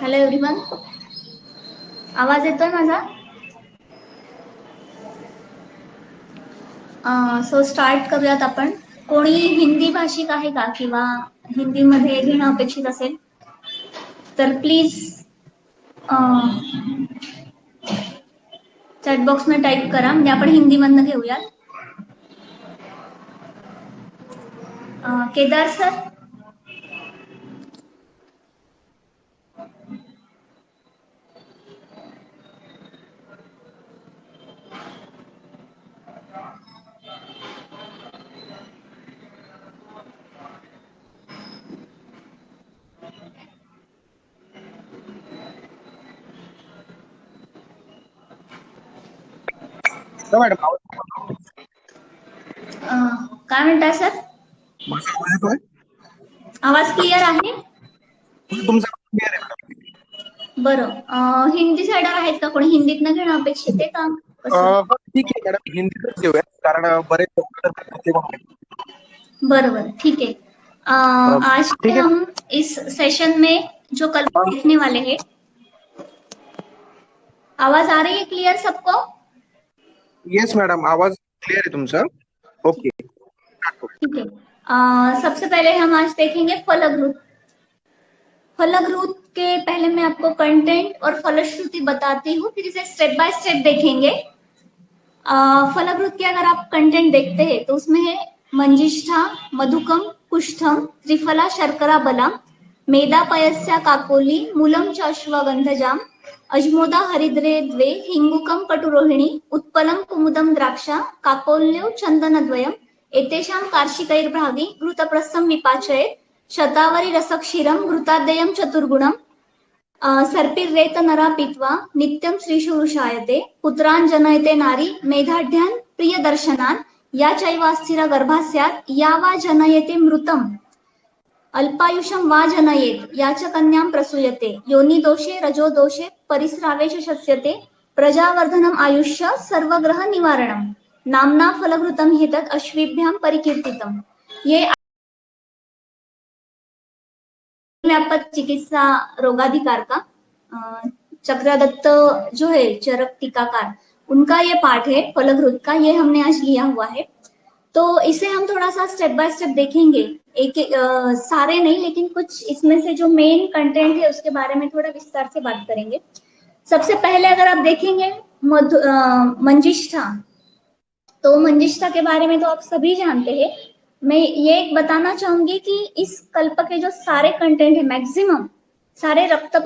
Hello everyone, आवाज येतोय माझा? सो स्टार्ट करूयात आपण. कोणी हिंदी भाषिक आहे का किंवा हिंदीमध्ये घेणं अपेक्षित असेल तर प्लीज चॅट बॉक्स में टाइप करा, म्हणजे आपण हिंदीमधनं घेऊयात. केदार सर, मॅडम काय म्हणताय सर? आवाज क्लिअर आहे? तुमचा क्लिअर आहे मॅडम. बरं, हिंदी साईडर आहेत का कोणी? हिंदीतनं घेणं अपेक्षित आहे का? ठीक आहे मॅडम, हिंदीतच घेऊया कारण बरेच बरोबर, ठीक है। आज ठीक है। हम इस सेशन में जो कल सीखने वाले हैं, आवाज आ रही है क्लियर सबको? येस मॅडम, आवाज क्लियर आहे तुमचा। ओके, ठीक है। सबसे पहले हम आज देखेंगे फलग्रुत। फलग्रुत के पहले मैं आपको कंटेंट और फलश्रुति बताती हूँ, फिर इसे स्टेप बाय स्टेप देखेंगे। फलग्रुत के अगर आप कंटेंट देखते हैं तो उसमें है मंजिष्ठा, मधुकम, कुष्ठम, त्रिफला शर्करा बला, मेदा पयस्या काकोली, मूलम च अश्वगंधजाम, अजमोदा हरिद्रे द्वे, हिंगुकम कटुरोहिणी, उत्पलम कुमुदम द्राक्षा, काकोल्यो चंदनद्वयम, एतेषां कार्षिकैर्भागी घृतप्रस्थं विपाचयेत्, शतावरी रसक्षीरम घृताद्ययम चतुर्गुणम, सर्पिर्रेत नरा पीत्वा नित्यं श्रीशुरुषायते, पुत्रान् जनयते नारी मेधाढ्यान् प्रियदर्शनान्, या चैवास्थिर गर्भा स्यात् या वा जनयते मृतम्, अल्पायुषं वा जनयेत् या च कन्यां प्रसूयते, योनि दोषे रजो दोषे परिस्रावेश शस्यते, प्रजावर्धनम् आयुष्य सर्वग्रह निवारणम्, नाम्ना फलघृतं हि तत् अश्विभ्यां परिकीर्तितम्। ये व्यापक चिकित्सा रोगाधिकार का चक्रदत्त जो है चरक टीकाकार, उनका ये पाठ है फलघृत का, ये हमने आज लिया हुआ है। तो इसे हम थोड़ा सा स्टेप बाय स्टेप देखेंगे, एक सारे नहीं लेकिन कुछ इसमें से जो मेन कंटेंट है उसके बारे में थोड़ा विस्तार से बात करेंगे। सबसे पहले अगर आप देखेंगे मंजिष्ठा, तो मंजिष्ठा के बारे में तो आप सभी जानते हैं। मैं ये बताना चाहूंगी कि इस कल्प के जो सारे कंटेंट है मैक्सिमम सारे रक्त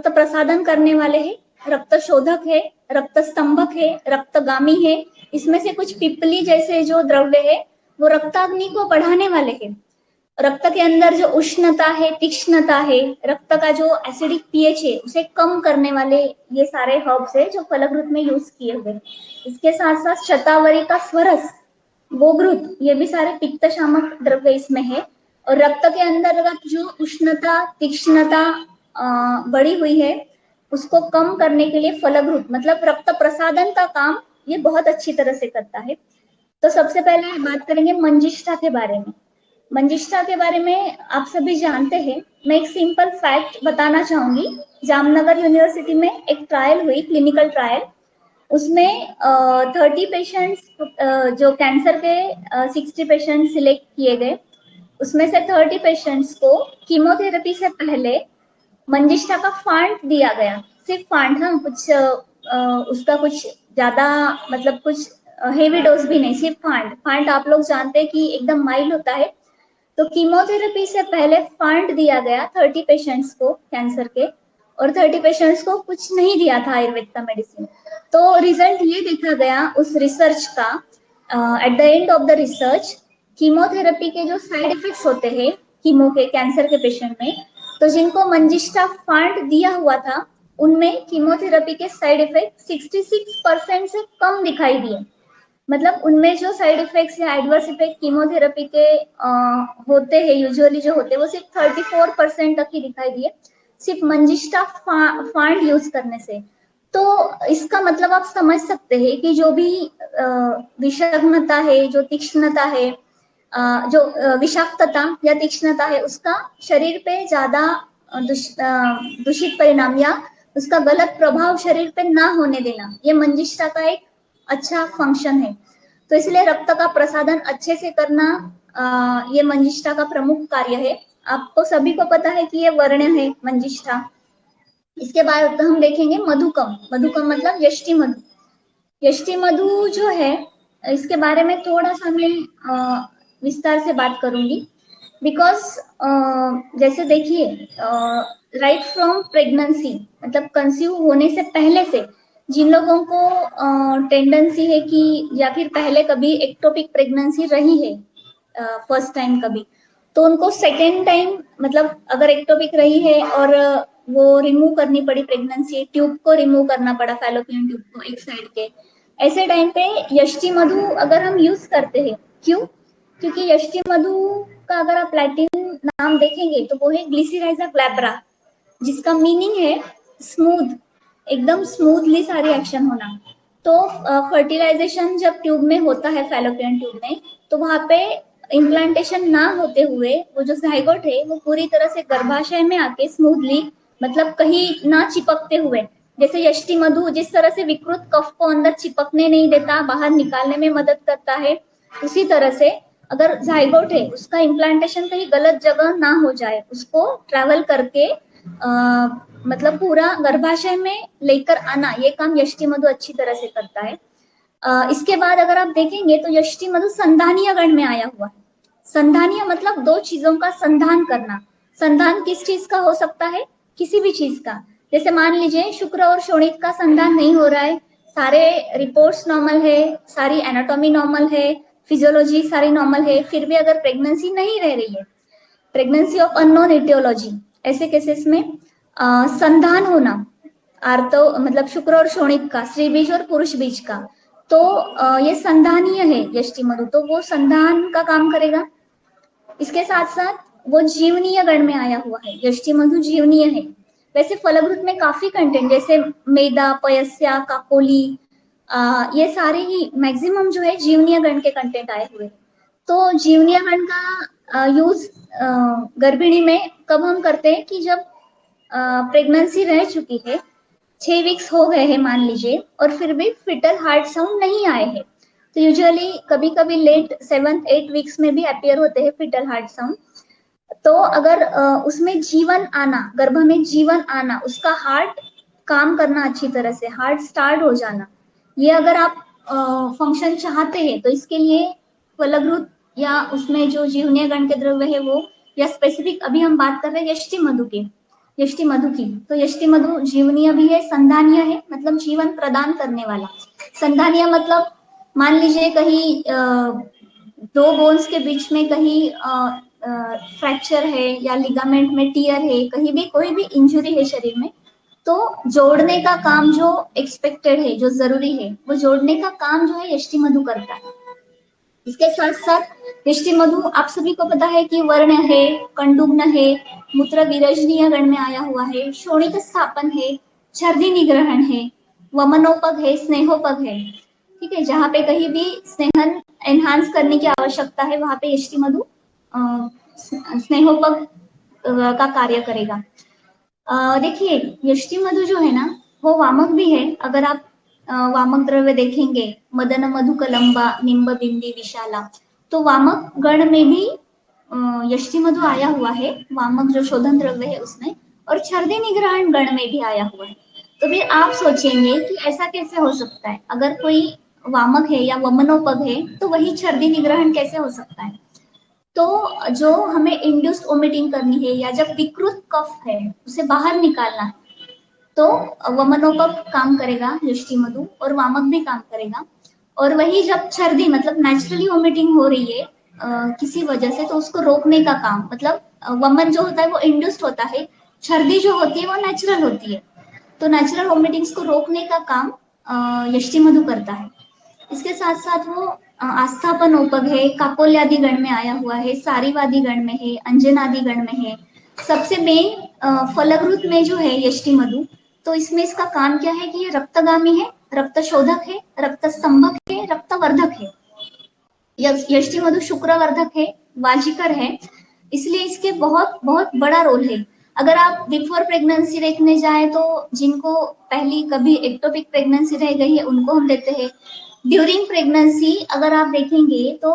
प्रसादन करने वाले हैं, रक्त शोधक है, रक्त स्तंभक है, रक्तगामी है। इसमें से कुछ पिपली जैसे जो द्रव्य है वो रक्ताग्नि को बढ़ाने वाले हैं। रक्त के अंदर जो उष्णता है, तीक्ष्णता है, रक्त का जो एसिडिक पीएच है उसे कम करने वाले ये सारे हर्ब्स है जो फलघृत में यूज किए हुए। इसके साथ साथ शतावरी का स्वरस, गोघृत, ये भी सारे पित्त शामक द्रव्य इसमें है। और रक्त के अंदर जो उष्णता तीक्ष्णता बढ़ी हुई है उसको कम करने के लिए फलघृत मतलब रक्त प्रसादन का काम ये बहुत अच्छी तरह से करता है। तो सबसे पहले बात करेंगे मंजिष्ठा के बारे में। मंजिष्ठा के बारे में आप सभी जानते हैं, मैं एक सिंपल फैक्ट बताना चाहूंगी। जामनगर यूनिवर्सिटी में एक ट्रायल हुई, क्लिनिकल ट्रायल, उसमें 30 पेशेंट्स जो कैंसर के 60 पेशेंट सिलेक्ट किए गए, उसमें से 30 पेशेंट्स को कीमोथेरेपी से पहले मंजिष्ठा का फांड दिया गया, सिर्फ फांड, हाँ, कुछ उसका कुछ ज्यादा मतलब कुछ हेवी डोज भी नहीं, सिर्फ फांड। फांड आप लोग जानते हैं कि एकदम माइल्ड होता है। तो कीमोथेरेपी से पहले फांड दिया गया 30 पेशेंट्स को कैंसर के, और 30 पेशेंट्स को कुछ नहीं दिया था आयुर्वेद का मेडिसिन। तो रिजल्ट ये देखा गया उस रिसर्च का, at the end of the research chemotherapy के जो साइड इफेक्ट्स होते हैं कीमो के कैंसर के पेशेंट में, तो जिनको मंजिष्ठा फांड दिया हुआ था उनमें कीमोथेरेपी के साइड इफेक्ट 66% से कम दिखाई दिए। मतलब उनमें जो साइड इफेक्ट्स या एडवर्स इफेक्ट कीमोथेरेपी के होते हैं यूजुअली जो होते हैं वो सिर्फ 34% तक ही दिखाई दिए, सिर्फ मंजिष्ठा फांड यूज करने से। तो इसका मतलब आप समझ सकते हैं कि जो भी विषाक्तता है, जो तीक्ष्णता है, जो विषाक्तता या तीक्ष्णता है उसका शरीर पे ज्यादा दूषित परिणाम या उसका गलत प्रभाव शरीर पे ना होने देना, ये मंजिष्ठा का एक अच्छा फंक्शन है। तो इसलिए रक्त का प्रसादन अच्छे से करना ये मंजिष्ठा का प्रमुख कार्य है। आपको सभी को पता है कि ये वर्ण है मंजिष्ठा। इसके बाद हम देखेंगे मधुकम। मधुकम मतलब यष्टि मधु। यष्टि मधु जो है, इसके बारे में थोड़ा सा मैं विस्तार से बात करूंगी। बिकॉज जैसे देखिए, राइट फ्रॉम प्रेगनेंसी मतलब कंसीव होने से पहले से जिन लोगों को टेंडेंसी है कि या फिर पहले कभी एक्टोपिक प्रेगनेंसी रही है फर्स्ट टाइम कभी, तो उनको सेकेंड टाइम मतलब अगर एक्टोपिक रही है और वो रिमूव करनी पड़ी, प्रेगनेंसी ट्यूब को रिमूव करना पड़ा, फैलोपियन ट्यूब को एक साइड के, ऐसे टाइम पे यष्टि मधु अगर हम यूज करते हैं, क्यों? क्योंकि यष्टि मधु का अगर आप लैटिन नाम देखेंगे तो वो है ग्लिसराइजा ग्लैब्रा, जिसका मीनिंग है स्मूथ, एकदम स्मूथली सारी एक्शन होना। तो फर्टिलाइजेशन जब ट्यूब में होता है, फैलोपियन ट्यूब में, तो वहां पे इम्प्लांटेशन ना होते हुए वो जो जाइगोट है वो पूरी तरह से गर्भाशय में आके स्मूथली, मतलब कहीं ना चिपकते हुए, जैसे यष्टि मधु जिस तरह से विकृत कफ को अंदर चिपकने नहीं देता, बाहर निकालने में मदद करता है, उसी तरह से अगर जाइगोट है उसका इम्प्लांटेशन कहीं गलत जगह ना हो जाए, उसको ट्रैवल करके मतलब पूरा गर्भाशय में लेकर आना, ये काम यष्टि मधु अच्छी तरह से करता है। इसके बाद अगर आप देखेंगे तो यष्टि मधु संधानीय गण में आया हुआ है। संधानीय मतलब दो चीजों का संधान करना। संधान किस चीज का हो सकता है? किसी भी चीज का। जैसे मान लीजिए शुक्र और शोणित का संधान नहीं हो रहा है, सारे रिपोर्ट्स नॉर्मल है, सारी एनाटॉमी नॉर्मल है, फिजियोलॉजी सारी नॉर्मल है, फिर भी अगर प्रेगनेंसी नहीं रह रही है, प्रेगनेंसी ऑफ अननोन एटियोलॉजी, ऐसे केसेस में संधान होना, आर्तो मतलब शुक्र और शोणित का, स्त्री बीज और पुरुष बीज का, तो ये संधानीय है यष्टि मधु, तो वो संधान का काम करेगा। इसके साथ साथ वो जीवनीय गण में आया हुआ है, यष्टि मधु जीवनीय है। वैसे फलभृत में काफी कंटेंट, जैसे मेदा, पयस्या, काकोली, ये सारे ही मैक्सिमम जो है जीवनीय गण के कंटेंट आए हुए। तो जीवनीय गण का यूज गर्भिणी में कब हम करते हैं कि जब प्रेगनेंसी रह चुकी है, 6 वीक्स हो गए हैं मान लीजिए, और फिर भी फिटल हार्ट साउंड नहीं आए हैं, तो यूजुअली कभी कभी लेट 7th 8th वीक्स में भी अपियर होते हैं फिटल हार्ट साउंड। तो अगर उसमें जीवन आना, गर्भ में जीवन आना, उसका हार्ट काम करना अच्छी तरह से, हार्ट स्टार्ट हो जाना, ये अगर आप फंक्शन चाहते हैं तो इसके लिए फलभृत या उसमें जो जीवनीय गण के द्रव्य है वो, या स्पेसिफिक अभी हम बात कर रहे हैं यष्टि मधु की, यष्टि मधु की, तो यष्टि मधु जीवनीय भी है, संधानीय है, मतलब जीवन प्रदान करने वाला। संधानीय मतलब मान लीजिए कहीं दो बोन्स के बीच में कहीं फ्रैक्चर है या लिगामेंट में टीयर है, कहीं भी कोई भी इंजुरी है शरीर में, तो जोड़ने का काम जो एक्सपेक्टेड है, जो जरूरी है, वो जोड़ने का काम जो है यष्टि मधु करता है। इसके साथ साथ यष्टि मधु आप सभी को पता है कि वर्ण है, कंडुग्न है, मूत्र विरजनीय गण में आया हुआ है, शोणित स्थापन है, छर्दी निग्रहण है, वमनोपग है, स्नेहोपग है। ठीक है, जहाँ पे कहीं भी स्नेहन एनहांस करने की आवश्यकता है वहां पे यष्टि मधु स्नेहोपग का कार्य करेगा। देखिए यष्टि मधु जो है ना, वो वामक भी है। अगर आप वामक द्रव्य देखेंगे, मदन मधु कलंबा, निम्ब बिंदी विशाला, तो वामक गण में भी यष्टि मधु आया हुआ है, वामक जो शोधन द्रव्य है उसमें, और छर्दी निग्रहण गण में भी आया हुआ है। तो फिर आप सोचेंगे कि ऐसा कैसे हो सकता है, अगर कोई वामक है या वमनोपग है तो वही छर्दी निग्रहण कैसे हो सकता है? तो जो हमें इंड्यूस्ड वोमिटिंग करनी है या जब विकृत कफ है उसे बाहर निकालना है, तो वमनोपग काम करेगा यष्टि मधु, और वामक भी काम करेगा। और वही जब छर्दी मतलब नेचुरली वोमिटिंग हो रही है किसी वजह से, तो उसको रोकने का काम, मतलब वमन जो होता है वो इंड्यूस्ड होता है, छर्दी जो होती है वो नेचुरल होती है, तो नेचुरल वोमिटिंग्स को रोकने का काम यष्टि मधु करता है। इसके साथ साथ वो आस्थापन उपग है, काकोल्यादि गण में आया हुआ है, सारीवादी गण में है, अंजनादि गण में है। सबसे मेन फलभृत में जो है यष्टि मधु, तो इसमें इसका काम क्या है कि ये रक्तगामी है, रक्त शोधक है, रक्त स्तंभक है, रक्तवर्धक है। यष्टि मधु शुक्रवर्धक है, वाजिकर है, इसलिए इसके बहुत बहुत बड़ा रोल है। अगर आप बिफोर प्रेगनेंसी देखने जाए तो जिनको पहली कभी एक्टोपिक प्रेगनेंसी रह गई है उनको हम देते हैं। ड्यूरिंग प्रेगनेंसी अगर आप देखेंगे तो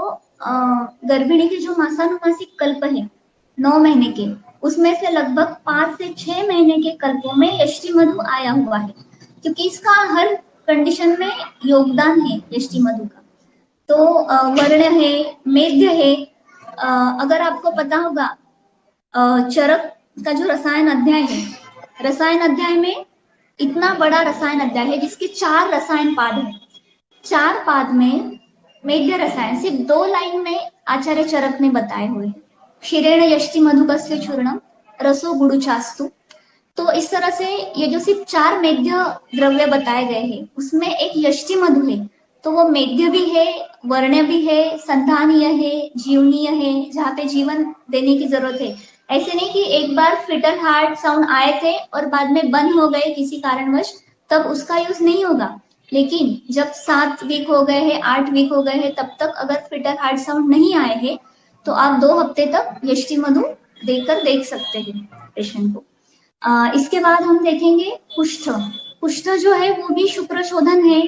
गर्भिणी के जो मासानुमासिक कल्प है 9 महीने के, उसमें से लगभग 5 से 6 महीने के कल्पों में यष्टि मधु आया हुआ है, क्योंकि इसका हर कंडीशन में योगदान है यष्टि मधु का। तो वर्ण है, मेघ है। अगर आपको पता होगा चरक का जो रसायन अध्याय है, रसायन अध्याय में इतना बड़ा रसायन अध्याय है जिसके 4 रसायन पाद है। 4 पाद में मेघ रसायन सिर्फ 2 लाइन में आचार्य चरक ने बताए हुए। क्षीरेण यष्टि मधुकस्य चूर्णम रसो गुडुचास्तु। तो इस तरह से ये जो सिर्फ 4 मेघ द्रव्य बताए गए हैं उसमें एक यष्टि मधु है। तो वो मेघ भी है, वर्ण्य भी है, संधानीय है, जीवनीय है, जहाँ पे जीवन देने की जरूरत है। ऐसे नहीं कि एक बार फिटल हार्ट साउंड आए थे और बाद में बंद हो गए किसी कारणवश, तब उसका यूज नहीं होगा। लेकिन जब 7 वीक हो गए हैं, 8 वीक हो गए हैं, तब तक अगर फिटल हार्ट साउंड नहीं आए हैं तो आप 2 हफ्ते तक यष्टि मधु देकर देख सकते हैं पेशेंट को। इसके बाद हम देखेंगे कुष्ठ। कुष्ठ जो है वो भी शुक्र शोधन है,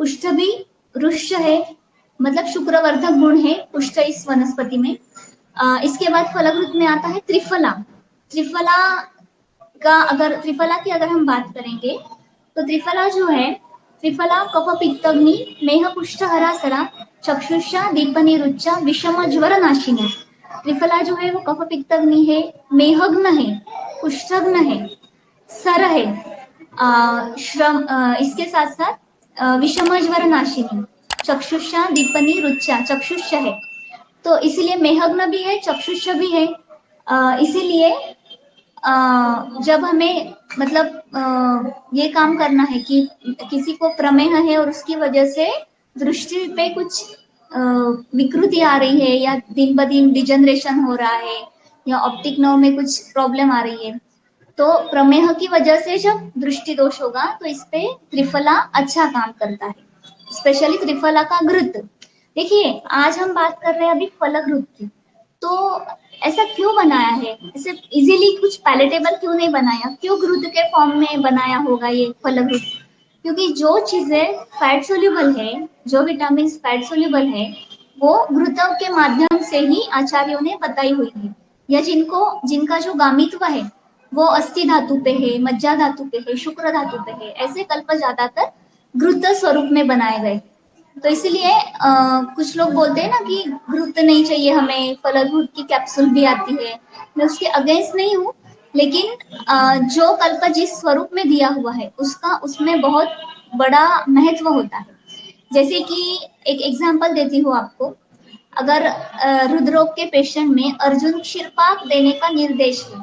कुष्ठ भी रुष्य है, मतलब शुक्रवर्धक गुण है कुष्ठ इस वनस्पति में। इसके बाद फलग्रुत में आता है त्रिफला। त्रिफला त्रिफला की अगर हम बात करेंगे तो त्रिफला जो है, त्रिफला कफ पित्तग्नि मेह कुष्ठ हरासरा चक्षुषा दीपनी रुच्चा विषम ज्वर नाशिनी। त्रिफला जो है वो कफ पित्तग्नि है, मेहग्न है, कुष्ठग्न है, सर है, इसके साथ साथ विषम ज्वर नाशिनी, चक्षुषा दीपनी रुच्चा चक्षुष है। तो इसीलिए मेहग्न भी है, चक्षुष भी है। इसीलिए जब हमें मतलब ये काम करना है कि किसी को प्रमेह है और उसकी वजह से दृष्टि पे कुछ विकृति आ रही है या दिन ब दिन डिजनरेशन हो रहा है या ऑप्टिक नर्व में कुछ प्रॉब्लम आ रही है, तो प्रमेह की वजह से जब दृष्टि दोष होगा तो इस पे त्रिफला अच्छा काम करता है, स्पेशली त्रिफला का घृत। देखिए आज हम बात कर रहे हैं अभी फलघृत की, तो ऐसा क्यों बनाया है, इसे इजीली कुछ पैलेटेबल क्यों नहीं बनाया, क्यों घृत के फॉर्म में बनाया होगा ये फलघृत? क्योंकि जो चीजें फैट सोल्यूबल है, जो विटामिन फैट सोल्यूबल है, वो घृतों के माध्यम से ही आचार्यों ने बताई हुई है। या जिनका जो गामित्व है वो अस्थि धातु पे है, मज्जा धातु पे है, शुक्र धातु पे है, ऐसे कल्प ज्यादातर घृत स्वरूप में बनाए गए। तो इसलिए कुछ लोग बोलते हैं ना कि घृत नहीं चाहिए हमें, फलघृत की कैप्सूल भी आती है, मैं उसके अगेंस्ट नहीं हूँ, लेकिन जो कल्प जिस स्वरूप में दिया हुआ है उसका उसमें बहुत बड़ा महत्व होता है। जैसे कि एक एग्जांपल देती हूँ आपको, अगर हृदरोग के पेशेंट में अर्जुन क्षीरपाक देने का निर्देश है,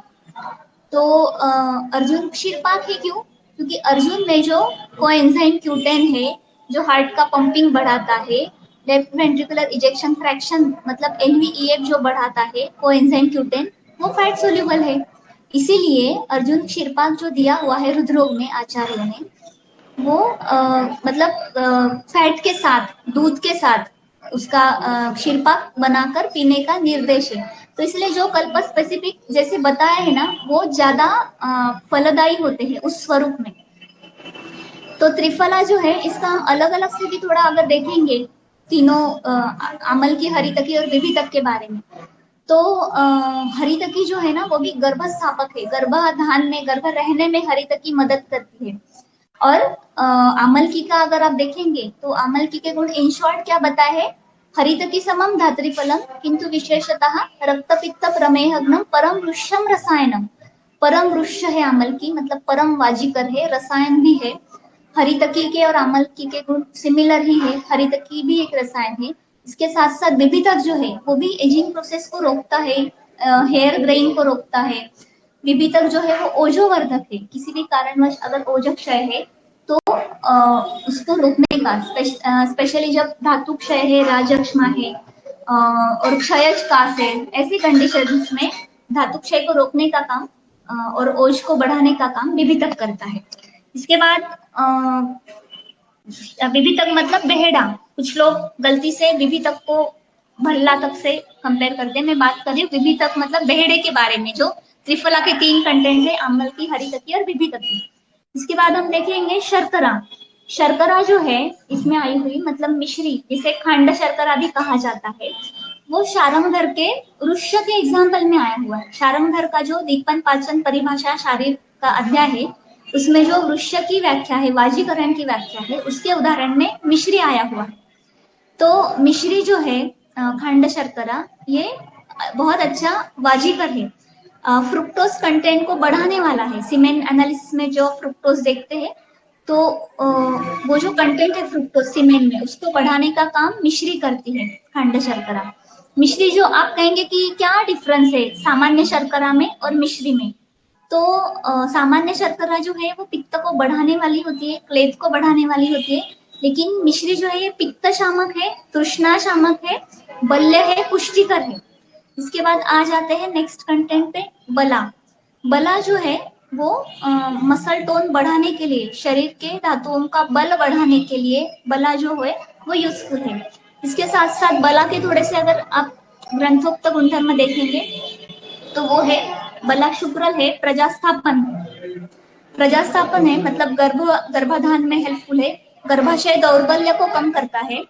तो अर्जुन क्षीरपाक है क्यों? क्योंकि अर्जुन में जो कोएंजाइम क्यूटेन है जो हार्ट का पंपिंग बढ़ाता है, लेफ्ट वेंट्रिकुलर इजेक्शन फ्रैक्शन मतलब एलवीईएफ जो बढ़ाता है, कोएंजाइम क्यूटेन, वो फैट सोल्यूबल है। इसीलिए अर्जुन क्षीरपाक जो दिया हुआ है हृदरोग में आचार्यों ने, वो मतलब फैट के साथ, दूध के साथ उसका क्षीरपाक बनाकर पीने का निर्देश है। तो इसलिए जो कल्प स्पेसिफिक जैसे बताया है ना, वो ज्यादा फलदायी होते हैं उस स्वरूप में। तो त्रिफला जो है इसका हम अलग अलग से भी थोड़ा अगर देखेंगे तीनों आमल की, हरितकी और विभितक के बारे में, तो हरितकी जो है ना वो भी गर्भ स्थापक है, गर्भाधान में, गर्भ रहने में हरितकी मदद करती है। और आमलकी का अगर आप देखेंगे तो आमलकी के गुण इन शॉर्ट क्या बताए है, हरितकी समम धात्रिफलम किंतु विशेषतः रक्तपित्त प्रमेहग्नम परम वृक्षम रसायनम। परम वृक्ष है आमलकी, मतलब परम वाजिकर है, रसायन भी है। हरितकी के और आमलकी के गुण सिमिलर ही है, हरितकी भी एक रसायन है। इसके साथ साथ विभितक जो है वो भी एजिंग प्रोसेस को रोकता है, हेयर ग्रेइंग को रोकता है। विभितक जो है वो ओजोवर्धक है, किसी भी कारणवश अगर ओज क्षय है तो उसको रोकने का, स्पेशली जब धातु क्षय है, राजक्षमा है और क्षयज कास है, ऐसी कंडीशन में धातु क्षय को रोकने का काम और ओज को बढ़ाने का काम विभितक करता है। इसके बाद विभितक मतलब बेहेड़ा, कुछ लोग गलती से विभितक को भल्ला तक से कंपेयर करते हैं, मैं बात कर रही हूँ विभितक मतलब बेहेड़े के बारे में, जो त्रिफला के 3 कंटेंट है, आम्लकी, हरितकी और विभितकी। इसके बाद हम देखेंगे शर्करा। शर्करा जो है इसमें आई हुई मतलब मिश्री, जिसे खंड शर्करा भी कहा जाता है, वो शारंगधर के वृक्ष के एग्जाम्पल में आया हुआ है। शारंगधर का जो दीपन पाचन परिभाषा शारीर का अध्याय है, उसमें जो वृक्ष की व्याख्या है, वाजीकरण की व्याख्या है, उसके उदाहरण में मिश्री आया हुआ है। तो मिश्री जो है खंड शर्करा, ये बहुत अच्छा वाजीकर है। फ्रुक्टोज कंटेंट को बढ़ाने वाला है। सीमेंट एनालिसिस में जो फ्रुक्टोज देखते हैं, तो वो जो कंटेंट है फ्रुक्टोज सीमेंट में, उसको बढ़ाने का काम मिश्री करती है, खंड शर्करा। मिश्री जो आप कहेंगे कि क्या डिफरेंस है सामान्य शर्करा में और मिश्री में, तो सामान्य शर्करा जो है वो पित्त को बढ़ाने वाली होती है, क्लेद को बढ़ाने वाली होती है, लेकिन मिश्री जो है ये पित्त शामक है, तृष्णा शामक है, बल्य है, पुष्टिकर है। इसके बाद आ जाते हैं नेक्स्ट कंटेंट पे, बला। बला जो है वो मसल टोन बढ़ाने के लिए, शरीर के धातुओं का बल बढ़ाने के लिए बला जो है वो यूजफुल है। इसके साथ साथ बला के थोड़े से अगर आप ग्रंथोक्त गुणधर्म देखेंगे, तो वो है बला शुक्रल है, प्रजास्थापन। प्रजास्थापन है मतलब गर्भाधान में हेल्पफुल है, गर्भाशय दौर्बल्य को कम करता है,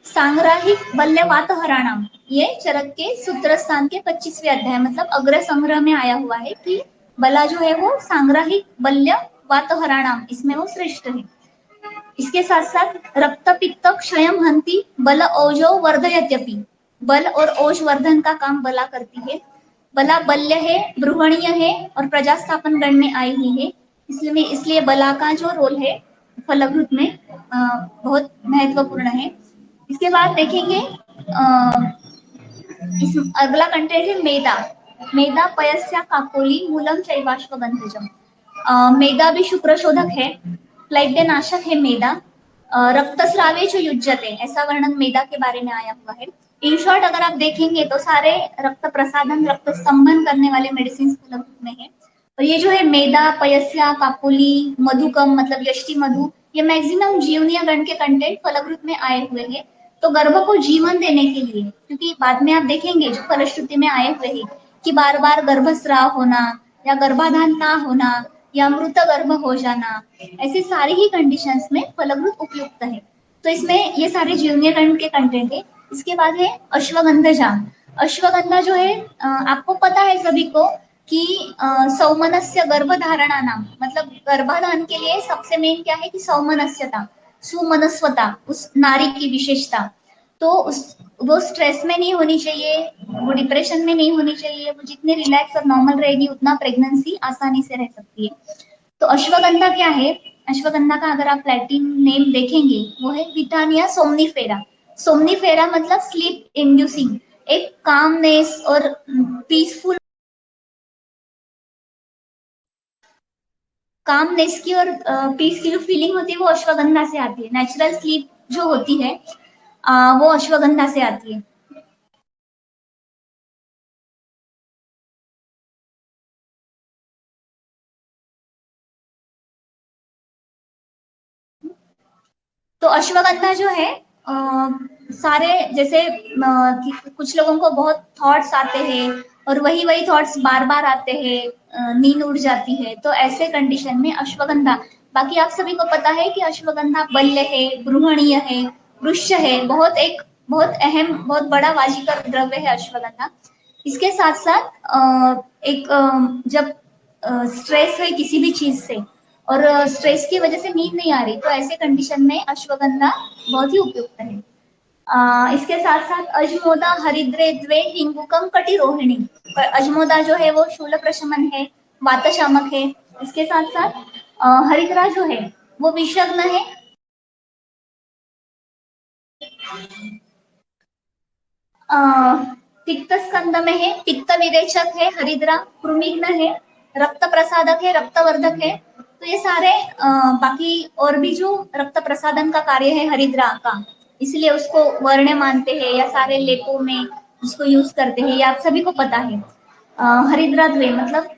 सांग्राहिक बल्य वातहराणाम, ये चरक के सूत्र स्थान के 25वें अध्याय मतलब अग्र संग्रह में आया हुआ है कि बला जो है वो सांग्राहिक बल्य वातहराणाम, इसमें वो श्रेष्ठ है। इसके साथ साथ रक्त पित्त क्षयम हंति बल ओजो वर्धयत्यपि, बल और ओज वर्धन का काम बला करती है। बला बल्य है, ब्रुहणीय है और प्रजास्थापन गण में आई हुई है, इसलिए बला का जो रोल है फलभूत में बहुत महत्वपूर्ण है। इसके बाद देखेंगे इस अगला कंटेंट है मेदा। मेदा पयस्या काकोली मूलम चैवाश्वगंधजम। मेदा भी शुक्रशोधक है, प्लेग्यनाशक है मेदा, रक्तस्रावे जो युज्यते, ऐसा वर्णन मेदा के बारे में आया हुआ है। इन शॉर्ट अगर आप देखेंगे तो सारे रक्त प्रसादन, रक्त स्तंभन करने वाले मेडिसिन फलभूत में है। और ये जो है मेदा, पयस्या, काकोली, मधुकम मतलब यष्टि मधु, ये मैक्सिमम जीवनीय गण के कंटेंट फलभूत में आए हुए हैं। तो गर्भ को जीवन देने के लिए, क्योंकि बाद में आप देखेंगे जो फलश्रुति में आए हुए हैं कि बार बार गर्भस्राव होना या गर्भाधान ना होना या मृत गर्भ हो जाना, ऐसी सारी ही कंडीशंस में फलभूत उपयुक्त है। तो इसमें ये सारे जीवनीय गण के कंटेंट है। इसके बाद है अश्वगंधा। अश्वगंधा जो है आपको पता है सभी को कि सौमनस्य गर्भधारणा नाम मतलब गर्भाधान के लिए सबसे मेन क्या है कि सौमनस्यता, सुमनस्वता, उस नारी की विशेषता। तो वो स्ट्रेस में नहीं होनी चाहिए, वो डिप्रेशन में नहीं होनी चाहिए, वो जितने रिलैक्स और नॉर्मल रहेगी उतना प्रेगनेंसी आसानी से रह सकती है। तो अश्वगंधा क्या है, अश्वगंधा का अगर आप लैटिन नेम देखेंगे वो है विटानिया सोमनीफेरा। सोमनीफेरा मतलब स्लीप इंड्यूसिंग, एक कामनेस और पीसफुल, कामनेस की और पीस की जो फीलिंग होती है वो अश्वगंधा से आती है। नेचुरल स्लीप जो होती है वो अश्वगंधा से आती है। तो अश्वगंधा जो है सारे जैसे कुछ लोगों को बहुत थॉट्स आते हैं और वही वही थॉट्स बार बार आते हैं, नींद उड़ जाती है, तो ऐसे कंडीशन में अश्वगंधा, बाकी आप सभी को पता है कि अश्वगंधा बल्य है, गृहणीय है, वृक्ष है, बहुत अहम बहुत बड़ा वाजिकर द्रव्य है अश्वगंधा। इसके साथ साथ एक जब स्ट्रेस है किसी भी चीज से और स्ट्रेस की वजह से नींद नहीं आ रही, तो ऐसे कंडीशन में अश्वगंधा बहुत ही उपयुक्त है। इसके साथ साथ अजमोदा हरिद्रे द्वे हिंगुकम कटिरोहिणी। अजमोदा जो है वो शूल प्रशमन है, वात शामक है। इसके साथ साथ हरिद्रा जो है वो विषग्न है, पित्त स्कंद में है, पित्त विरेचक है हरिद्रा, कृमिघ्न है, रक्त प्रसादक है, रक्तवर्धक है। तो ये सारे बाकी और भी जो रक्त प्रसादन का कार्य है हरिद्रा का, इसलिए उसको वर्ण मानते हैं या सारे लेपों में उसको यूज करते हैं, ये आप सभी को पता है। हरिद्रा द्वे मतलब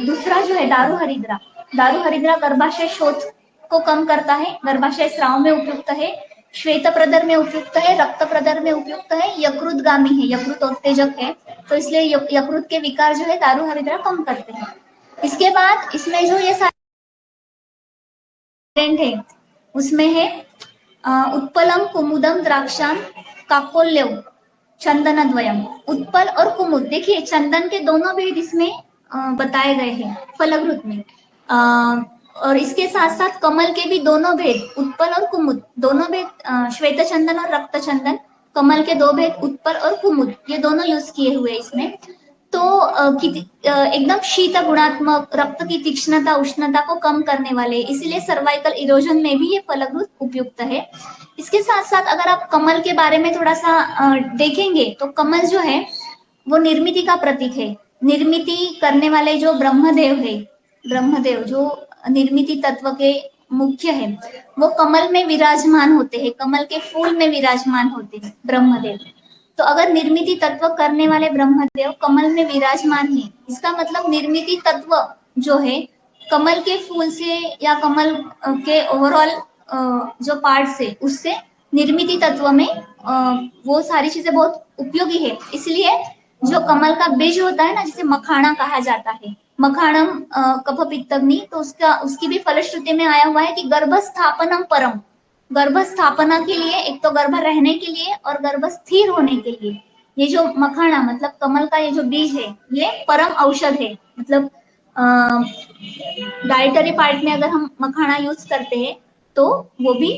दूसरा जो है दारू हरिद्रा। दारू हरिद्रा गर्भाशय शोथ को कम करता है, गर्भाशय स्राव में उपयुक्त है, श्वेत प्रदर में उपयुक्त है, रक्त प्रदर में उपयुक्त है, यकृतगामी है, यकृत उत्तेजक है, तो इसलिए यकृत के विकार जो है दारू हरिद्रा कम करते हैं। इसके बाद इसमें जो ये सारे है उसमें है उत्पलम कुमुदम द्राक्षाम काकोल्यव चंदन द्वयम। उत्पल और कुमुद, देखिए चंदन के दोनों भेद इसमें बताए गए हैं फलग्रुत में। और इसके साथ साथ कमल के भी दोनों भेद, उत्पल और कुमुद दोनों भेद, श्वेत चंदन और रक्त चंदन, कमल के दो भेद उत्पल और कुमुद, ये दोनों यूज किए हुए इसमें। तो एकदम शीत गुणात्मक, रक्त की तीक्ष्णता उष्णता को कम करने वाले, इसीलिए सर्वाइकल इरोजन में भी ये फलग्रुत उपयुक्त है। इसके साथ साथ अगर आप कमल के बारे में थोड़ा सा देखेंगे तो कमल जो है वो निर्मिति का प्रतीक है। निर्मिति करने वाले जो ब्रह्मदेव है, ब्रह्मदेव जो निर्मिति तत्व के मुख्य है, वो कमल में विराजमान होते हैं, कमल के फूल में विराजमान होते हैं ब्रह्मदेव। तो अगर निर्मिति तत्व करने वाले ब्रह्मदेव कमल में विराजमान है, इसका मतलब निर्मिति तत्व जो है कमल के फूल से या कमल के ओवरऑल जो पार्ट से, उससे निर्मिति तत्व में वो सारी चीजें बहुत उपयोगी है। इसलिए जो कमल का बीज होता है ना, जिसे मखाना कहा जाता है, मखाणम कफ पित्तग्नि, तो उसकी भी फलश्रुति में आया हुआ है कि गर्भ स्थापनम परम, गर्भ स्थापना के लिए, एक तो गर्भ रहने के लिए और गर्भ स्थिर होने के लिए ये जो मखाना मतलब कमल का ये जो बीज है ये परम औषध है। मतलब डाइटरी पार्ट में अगर हम मखाना यूज करते हैं तो वो भी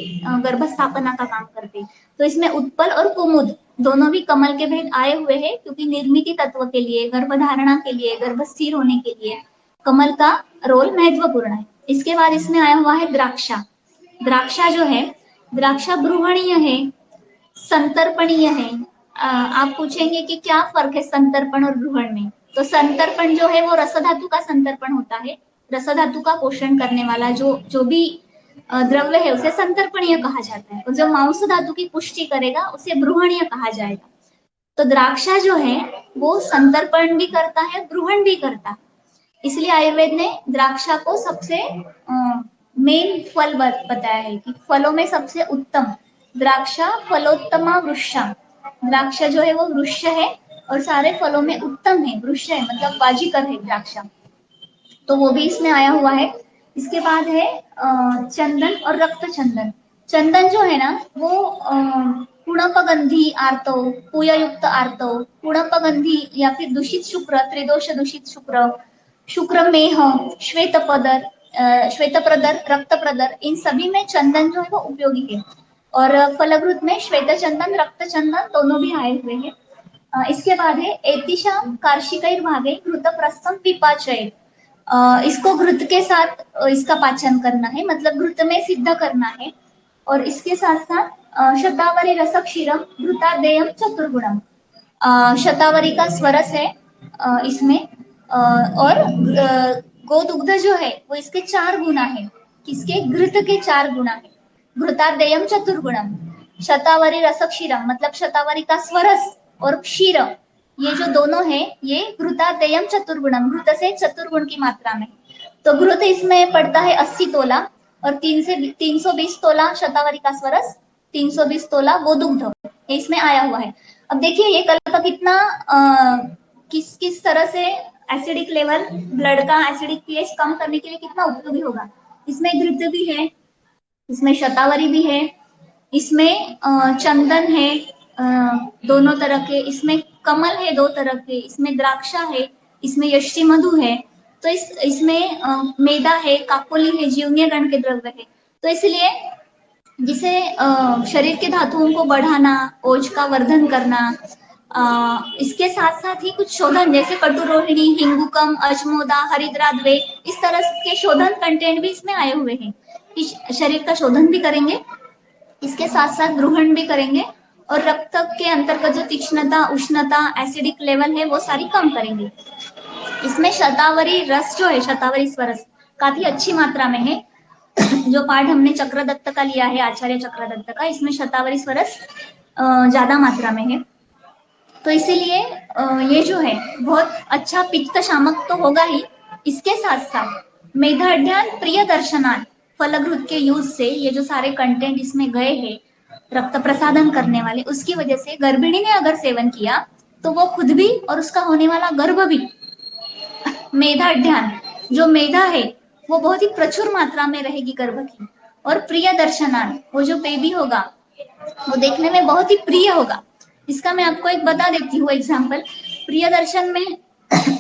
गर्भ स्थापना का काम करते हैं। तो इसमें उत्पल और कुमुद दोनों भी कमल के भेद आए हुए हैं, क्योंकि निर्मिति तत्व के लिए, गर्भधारणा के लिए, गर्भ स्थिर होने के लिए कमल का रोल महत्वपूर्ण है। इसके बाद इसमें आया हुआ है द्राक्षा। द्राक्षा जो है, द्राक्षा ब्रूहणीय है, संतर्पणीय है। आप पूछेंगे कि क्या फर्क है संतर्पण और ब्रूहण में, तो संतर्पण जो है वो रसधातु का संतर्पण होता है, रसधातु का पोषण करने वाला जो भी द्रव्य है उसे संतर्पणीय कहा जाता है, और जो मांस धातु की पुष्टि करेगा उसे ब्रूहणीय कहा जाएगा। तो द्राक्षा जो है वो संतर्पण भी करता है, ब्रूहण भी करता है, इसलिए आयुर्वेद ने द्राक्षा को सबसे मेन फल बताया है कि फलों में सबसे उत्तम द्राक्षा फलोत्तमा वृक्षा। द्राक्षा जो है वो वृक्ष है और सारे फलों में उत्तम है, वृक्ष है मतलब वाजिकर है द्राक्षा, तो वो भी इसमें आया हुआ है। इसके बाद है चंदन और रक्त चंदन। चंदन जो है ना वो पुणपगंधी आर्तव, पूययुक्त आर्तव, पुणपगंधी या फिर दूषित शुक्र, त्रिदोष दूषित शुक्र, शुक्रमेह, श्वेतपदर, श्वेतप्रदर, रक्तप्रदर, इन सभी में चंदन जो है वो उपयोगी है। और फलग्रुत में श्वेत चंदन, रक्त चंदन दोनों भी आए हुए हैं। इसके बाद है एतिशाम कार्शिकैर भागे घृत प्रस्थम पिपाचय। इसको घृत के साथ इसका पाचन करना है, मतलब घृत में सिद्ध करना है। और इसके साथ साथ शतावरी रसक क्षीरम घृतादेयम चतुर्गुणम। शतावरी का स्वरस है इसमें, और गोदुग्ध जो है वो इसके 4 गुना है, किसके, घृत के 4 गुना है। घृतादेयम चतुर्गुणम, शतावरी रसक क्षीरम मतलब शतावरी का स्वरस और क्षीर, ये जो दोनों है ये घृतादेयम चतुर्गुणम, घृत से चतुर्गुण की मात्रा में। तो घृत इसमें पड़ता है 80 तोला और 320 तोला शतावरी का स्वरस, 320 तोला गोदुग्ध, इसमें आया हुआ है। अब देखिए ये कल कितना किस किस तरह से एसिडिक लेवल, ब्लड का एसिडिक पीएच कम करने के लिए कितना उपयोगी होगा। इसमें घृत भी है, इसमें शतावरी भी है, इसमें चंदन है दोनों तरह के, इसमें कमल है 2 तरह के, इसमें द्राक्षा है, इसमें यष्टि मधु है, तो इसमें मेदा है, काकोली है, जीवनीय गण के द्रव्य है। तो इसलिए जिसे शरीर के धातुओं को बढ़ाना, ओज का वर्धन करना, इसके साथ साथ ही कुछ शोधन जैसे कटुरोहिणी, हिंगुकम, अजमोदा, हरिद्रा द्वे, इस तरह के शोधन कंटेंट भी इसमें आए हुए हैं कि शरीर का शोधन भी करेंगे, इसके साथ साथ ग्रहण भी करेंगे, और रक्त के अंतर्गत जो तीक्ष्णता, उष्णता, एसिडिक लेवल है वो सारी कम करेंगे। इसमें शतावरी रस जो है, शतावरी स्वरस काफी अच्छी मात्रा में है। जो पाठ हमने चक्रदत्त का लिया है, आचार्य चक्रदत्त का, इसमें शतावरी स्वरस ज्यादा मात्रा में है। तो इसीलिए ये जो है बहुत अच्छा पित्त शामक तो होगा ही, इसके साथ साथ मेधाढ्यान प्रिय दर्शनार्थ फलग्रुत के यूज से ये जो सारे कंटेंट इसमें गए हैं रक्त प्रसादन करने वाले, उसकी वजह से गर्भिणी ने अगर सेवन किया तो वो खुद भी और उसका होने वाला गर्भ भी, मेधाढ्यान जो मेधा है वो बहुत ही प्रचुर मात्रा में रहेगी गर्भ की। और प्रिय दर्शनान, वो जो बेबी होगा वो देखने में बहुत ही प्रिय होगा। इसका मैं आपको एक बता देती हूँ एग्जाम्पल। प्रिय दर्शन में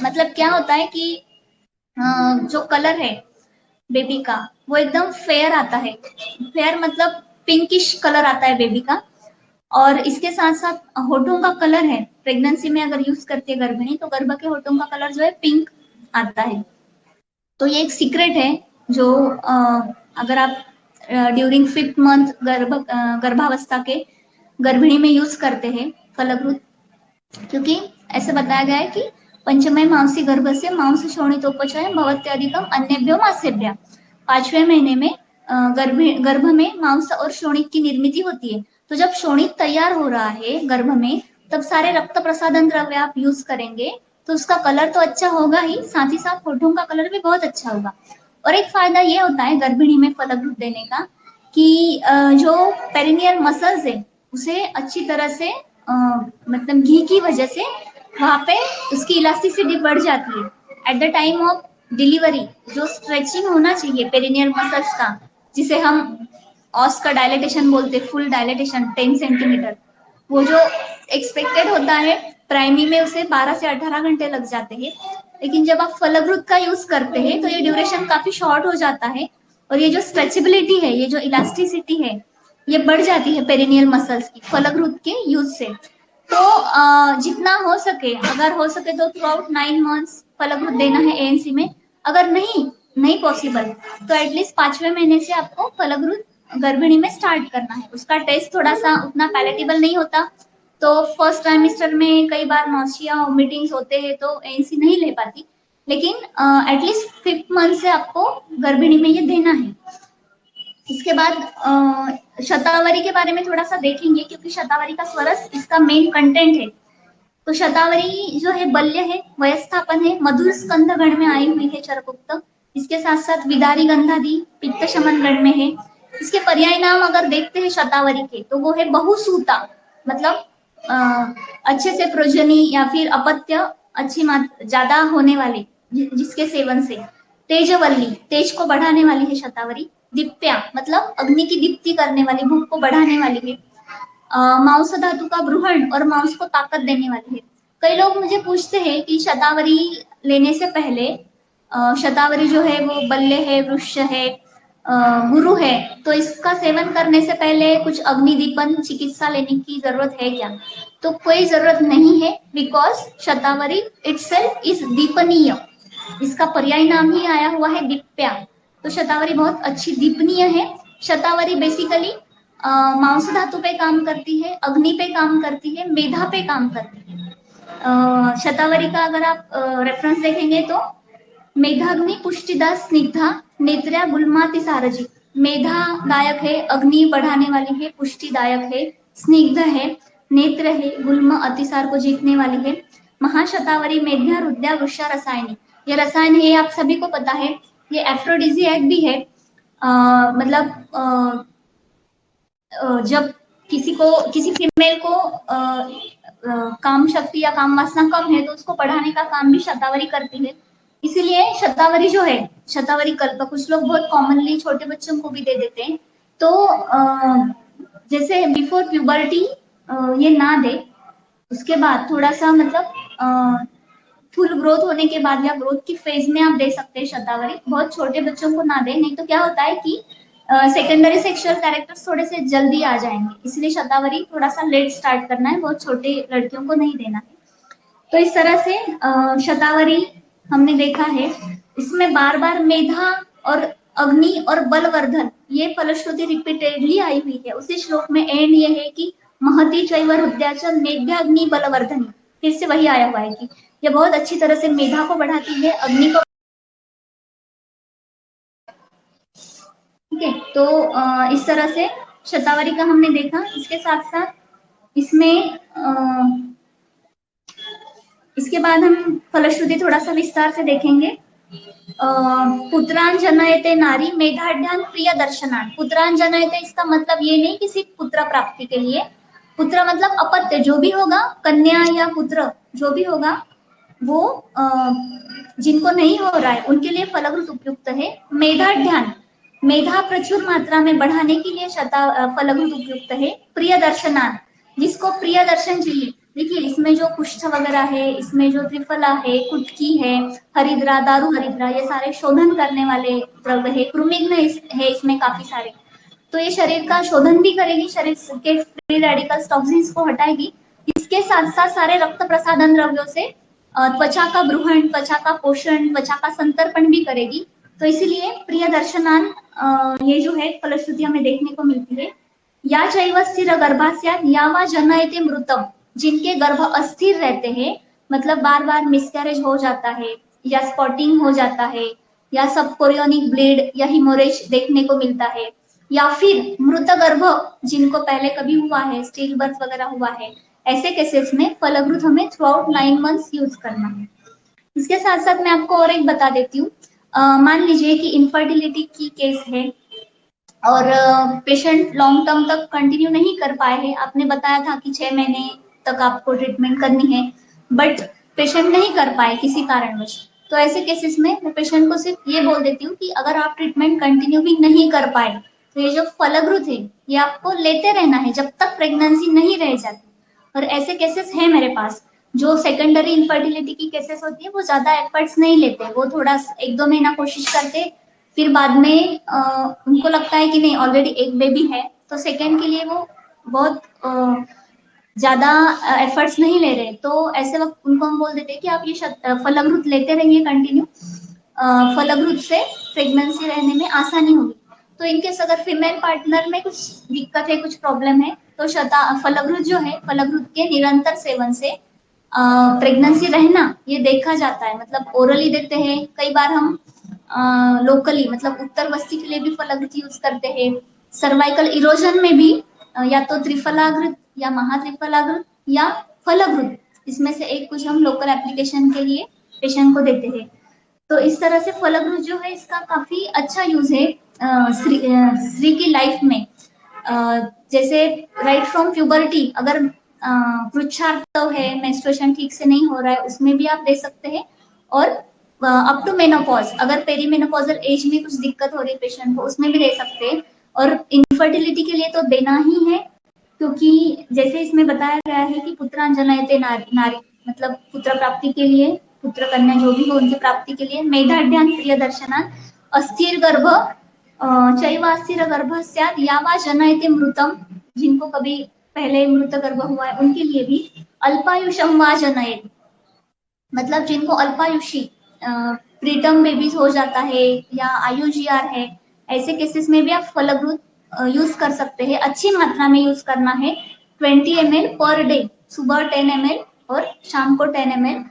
मतलब क्या होता है कि जो कलर है बेबी का वो एकदम फेयर आता है। फेयर मतलब पिंकिश कलर आता है बेबी का। और इसके साथ साथ होठों का कलर है, प्रेगनेंसी में अगर यूज करती है गर्भिणी तो गर्भ के होठों का कलर जो है पिंक आता है। तो ये एक सीक्रेट है जो अगर आप ड्यूरिंग 5th मंथ गर्भावस्था के गर्भिणी में यूज करते हैं फलग्रुत, क्योंकि ऐसे बताया गया है कि पंचमय मांसी गर्भ से मांस शोणितोपचय भवत्यादिकम अन्यभ्यो मासेभ्य। 5वें महीने में गर्भ में मांस और शोणित की निर्मित होती है। तो जब शोणित तैयार हो रहा है गर्भ में, तब सारे रक्त प्रसादन द्रव्य आप यूज करेंगे तो उसका कलर तो अच्छा होगा ही, साथ ही साथ होठों का कलर भी बहुत अच्छा होगा। और एक फायदा ये होता है गर्भिणी में फलग्रुत देने का कि जो पेरिनियल मसल्स है उसे अच्छी तरह से मतलब घी की वजह से वहां पे उसकी इलास्टिसिटी बढ़ जाती है। At the time of delivery जो स्ट्रेचिंग होना चाहिए पेरिनियल मसल्स का, जिसे हम ऑस का डायलेटेशन बोलते हैं, फुल डायलेटेशन 10 सेंटीमीटर, वो जो एक्सपेक्टेड होता है प्राइमी में उसे 12 से 18 घंटे लग जाते हैं। लेकिन जब आप फलग्रुत का यूज करते हैं तो ये ड्यूरेशन काफी शॉर्ट हो जाता है। और ये जो स्ट्रेचेबिलिटी है, ये जो इलास्टिसिटी है, ये बढ़ जाती है पेरिनियल मसल्स की फलग्रुत के यूज से। तो जितना हो सके, अगर हो सके तो थ्रू आउट 9 मंथ्स फलग्रुत देना है एएनसी में। अगर नहीं नहीं पॉसिबल तो एटलीस्ट 5वें महीने से आपको फलग्रुत गर्भिणी में स्टार्ट करना है। उसका टेस्ट थोड़ा सा उतना पैलेटेबल नहीं होता, तो फर्स्ट ट्राइमेस्टर में कई बार नौसिया मीटिंग्स होते हैं तो एएनसी नहीं ले पाती। लेकिन एटलीस्ट 5th मंथ से आपको गर्भिणी में ये देना है। इसके बाद शतावरी के बारे में थोड़ा सा देखेंगे, क्योंकि शतावरी का स्वरस इसका मेन कंटेंट है। तो शतावरी जो है बल्य है, वयस्थापन है, मधुर स्कंद गण में आई हुई है चरकोक्त। इसके साथ साथ विदारी गंधादि पित्त शमन गण में है। इसके पर्याय नाम अगर देखते हैं शतावरी के तो वो है बहुसूता, मतलब अच्छे से प्रोजनी या फिर अपत्य अच्छी ज्यादा होने वाले जिसके सेवन से। तेजवल्ली, तेज को बढ़ाने वाली है शतावरी। दीप्या मतलब अग्नि की दीप्ति करने वाली, भूख को बढ़ाने वाली है। मांस धातु का ब्रूहण और मांस को ताकत देने वाली है। कई लोग मुझे पूछते हैं कि शतावरी लेने से पहले शतावरी जो है वो बल्य है, वृक्ष है, गुरु है, तो इसका सेवन करने से पहले कुछ अग्निदीपन चिकित्सा लेने की जरूरत है क्या? तो कोई जरूरत नहीं है, बिकॉज शतावरी इटसेल्फ इज दीपनीय। इसका पर्याय नाम ही आया हुआ है दीप्या। तो शतावरी बहुत अच्छी दीपनीय है। शतावरी बेसिकली मांस धातु पे काम करती है, अग्नि पे काम करती है, मेधा पे काम करती है। शतावरी का अगर आप रेफरेंस देखेंगे तो मेधाग्नि पुष्टिदा स्निग्धा नेत्र्या गुल्माति सारजी। मेधा दायक है, अग्नि बढ़ाने वाली है, पुष्टिदायक है, स्निग्ध है, नेत्र है, गुल्म अतिसार को जीतने वाली है। महाशतावरी मेध्या रुद्या वृषा रसायनी, ये रसायन है आप सभी को पता है, ये एफ्रोडिजियक भी है। मतलब जब किसी फीमेल को काम शक्ति या काम वासना कम है तो उसको बढ़ाने का काम भी शतावरी करती है। इसीलिए शतावरी जो है, शतावरी कल्प कुछ लोग बहुत कॉमनली छोटे बच्चों को भी दे देते हैं। तो जैसे बिफोर प्यूबर्टी ये ना दे, उसके बाद थोड़ा सा मतलब फुल ग्रोथ होने के बाद या ग्रोथ की फेज में आप दे सकते हैं शतावरी। बहुत छोटे बच्चों को ना दे, नहीं तो क्या होता है कि सेकेंडरी सेक्सुअल कैरेक्टर्स थोड़े से जल्दी आ जाएंगे, इसलिए शतावरी थोड़ा सा लेट स्टार्ट करना है, बहुत छोटे लड़कियों को नहीं देना है। तो इस तरह से शतावरी हमने देखा है, इसमें बार बार मेधा और अग्नि और बलवर्धन ये फलश्रुति रिपीटेडली आई हुई है। उसी श्लोक में एंड ये है कि महती चैव रुद्याच मेध्याग्नि बलवर्धनी, फिर से वही आया हुआ है कि ये बहुत अच्छी तरह से मेधा को बढ़ाती है, अग्नि को। ठीक है, तो इस तरह से शतावरी का हमने देखा। इसके साथ साथ इसमें इसके बाद हम फलश्रुति थोड़ा सा विस्तार से देखेंगे। पुत्रान जनयते नारी मेधाढ्यान प्रिय दर्शनान। पुत्रान जनयते इसका मतलब ये नहीं कि सिर्फ पुत्र प्राप्ति के लिए, पुत्र मतलब अपत्य जो भी होगा, कन्या या पुत्र जो भी होगा वो जिनको नहीं हो रहा है उनके लिए फलभूत उपयुक्त है। मेधाढ्यान, मेधा प्रचुर मात्रा में बढ़ाने के लिए फलभूत उपयुक्त है। प्रिय दर्शनान, जिसको प्रिय दर्शन चाहिए, देखिए इसमें जो कुष्ठ वगैरह है, इसमें जो त्रिफला है, कुटकी है, हरिद्रा, दारू हरिद्रा, ये सारे शोधन करने वाले द्रव्य है। कृमिघ्न है इसमें काफी सारे, तो ये शरीर का शोधन भी करेगी, शरीर के फ्री रेडिकल्स टॉक्सिन्स को हटाएगी। इसके साथ साथ सारे रक्त प्रसादन द्रव्यों से त्वचा का ब्रूहण, त्वचा का पोषण, त्वचा का संतर्पण भी करेगी। तो इसीलिए प्रिय दर्शनान ये जो है फलश्रुति हमें देखने को मिलती है। या चैव स्थिर गर्भास्यात् या वा जनयते मृतम, जिनके गर्भ अस्थिर रहते हैं, मतलब बार बार मिसकैरेज हो जाता है या स्पॉटिंग हो जाता है या सबकोरियोनिक ब्लीड या हिमोरेज देखने को मिलता है, या फिर मृत गर्भ जिनको पहले कभी हुआ है, स्टिल बर्थ वगैरह हुआ है, ऐसे केसेस में फलभूत हमें थ्रू आउट 9 मंथ्स यूज करना है। इसके साथ साथ मैं आपको और एक बता देती हूँ। मान लीजिए कि इनफर्टिलिटी की केस है और पेशेंट लॉन्ग टर्म तक कंटिन्यू नहीं कर पाए हैं, आपने बताया था कि 6 महीने तक आपको ट्रीटमेंट करनी है, बट पेशेंट नहीं कर पाए किसी कारणवश, तो ऐसे केसेस में मैं पेशेंट को सिर्फ ये बोल देती हूँ कि अगर आप ट्रीटमेंट कंटिन्यू भी नहीं कर पाए तो ये जो फलभूत है ये आपको लेते रहना है जब तक प्रेगनेंसी नहीं रह जाती। और ऐसे केसेस हैं मेरे पास, जो सेकेंडरी इनफर्टिलिटी की केसेस होती है वो ज्यादा एफर्ट्स नहीं लेते, वो थोड़ा 1-2 महीना कोशिश करते, फिर बाद में उनको लगता है कि नहीं ऑलरेडी एक बेबी है, तो सेकेंड के लिए वो बहुत ज्यादा एफर्ट्स नहीं ले रहे, तो ऐसे वक्त उनको हम बोल देते हैं कि आप ये फलभूत लेते रहिए कंटिन्यू, फलभूत से प्रेगनेंसी रहने में आसानी होगी। तो इनकेस अगर फीमेल पार्टनर में कुछ दिक्कत है, कुछ प्रॉब्लम है, तो फलभूत जो है, फलभूत के निरंतर सेवन से प्रेगनेंसी रहना ये देखा जाता है। मतलब ओरली देते हैं, कई बार हम लोकली मतलब उत्तर बस्ती के लिए भी फलभूत यूज करते हैं। सर्वाइकल इरोजन में भी या तो त्रिफलाग्रत या महात्रिफलाग्रत या फलभूत, इसमें से एक कुछ हम लोकल एप्लीकेशन के लिए पेशेंट को देते हैं। तो इस तरह से फलभूत जो है इसका काफी अच्छा यूज है स्त्री की लाइफ में। जैसे राइट फ्रॉम प्यूबर्टी, अगर पुरुषार्थ है, मेंस्ट्रुएशन ठीक से नहीं हो रहा है, उसमें भी आप दे सकते हैं, और अप टू मेनोपॉज, अगर पेरीमेनोपॉजल एज में कुछ दिक्कत हो रही है पेशेंट को, उसमें भी दे सकते हैं। और इनफर्टिलिटी के लिए तो देना ही है, क्योंकि जैसे इसमें बताया गया है कि पुत्रान जनयते नारी, मतलब पुत्र प्राप्ति के लिए, पुत्र कन्या जो भी हो उनकी प्राप्ति के लिए मेधाढ्यान प्रिय दर्शनान अस्थिर गर्भ चैवास्थिर गर्भ स्यात् या वा जनयते मृतम, जिनको कभी पहले मृत गर्भ हुआ है उनके लिए भी अल्पायुषम वा जनयेत, मतलब जिनको अल्पायुषी प्रीटर्म बेबीज हो जाता है या आयुजीआर है, ऐसे केसेस में भी आप फलभूत यूज कर सकते हैं। अच्छी मात्रा में यूज करना है, 20 ml पर डे, सुबह 10 ml और शाम को 10 ml।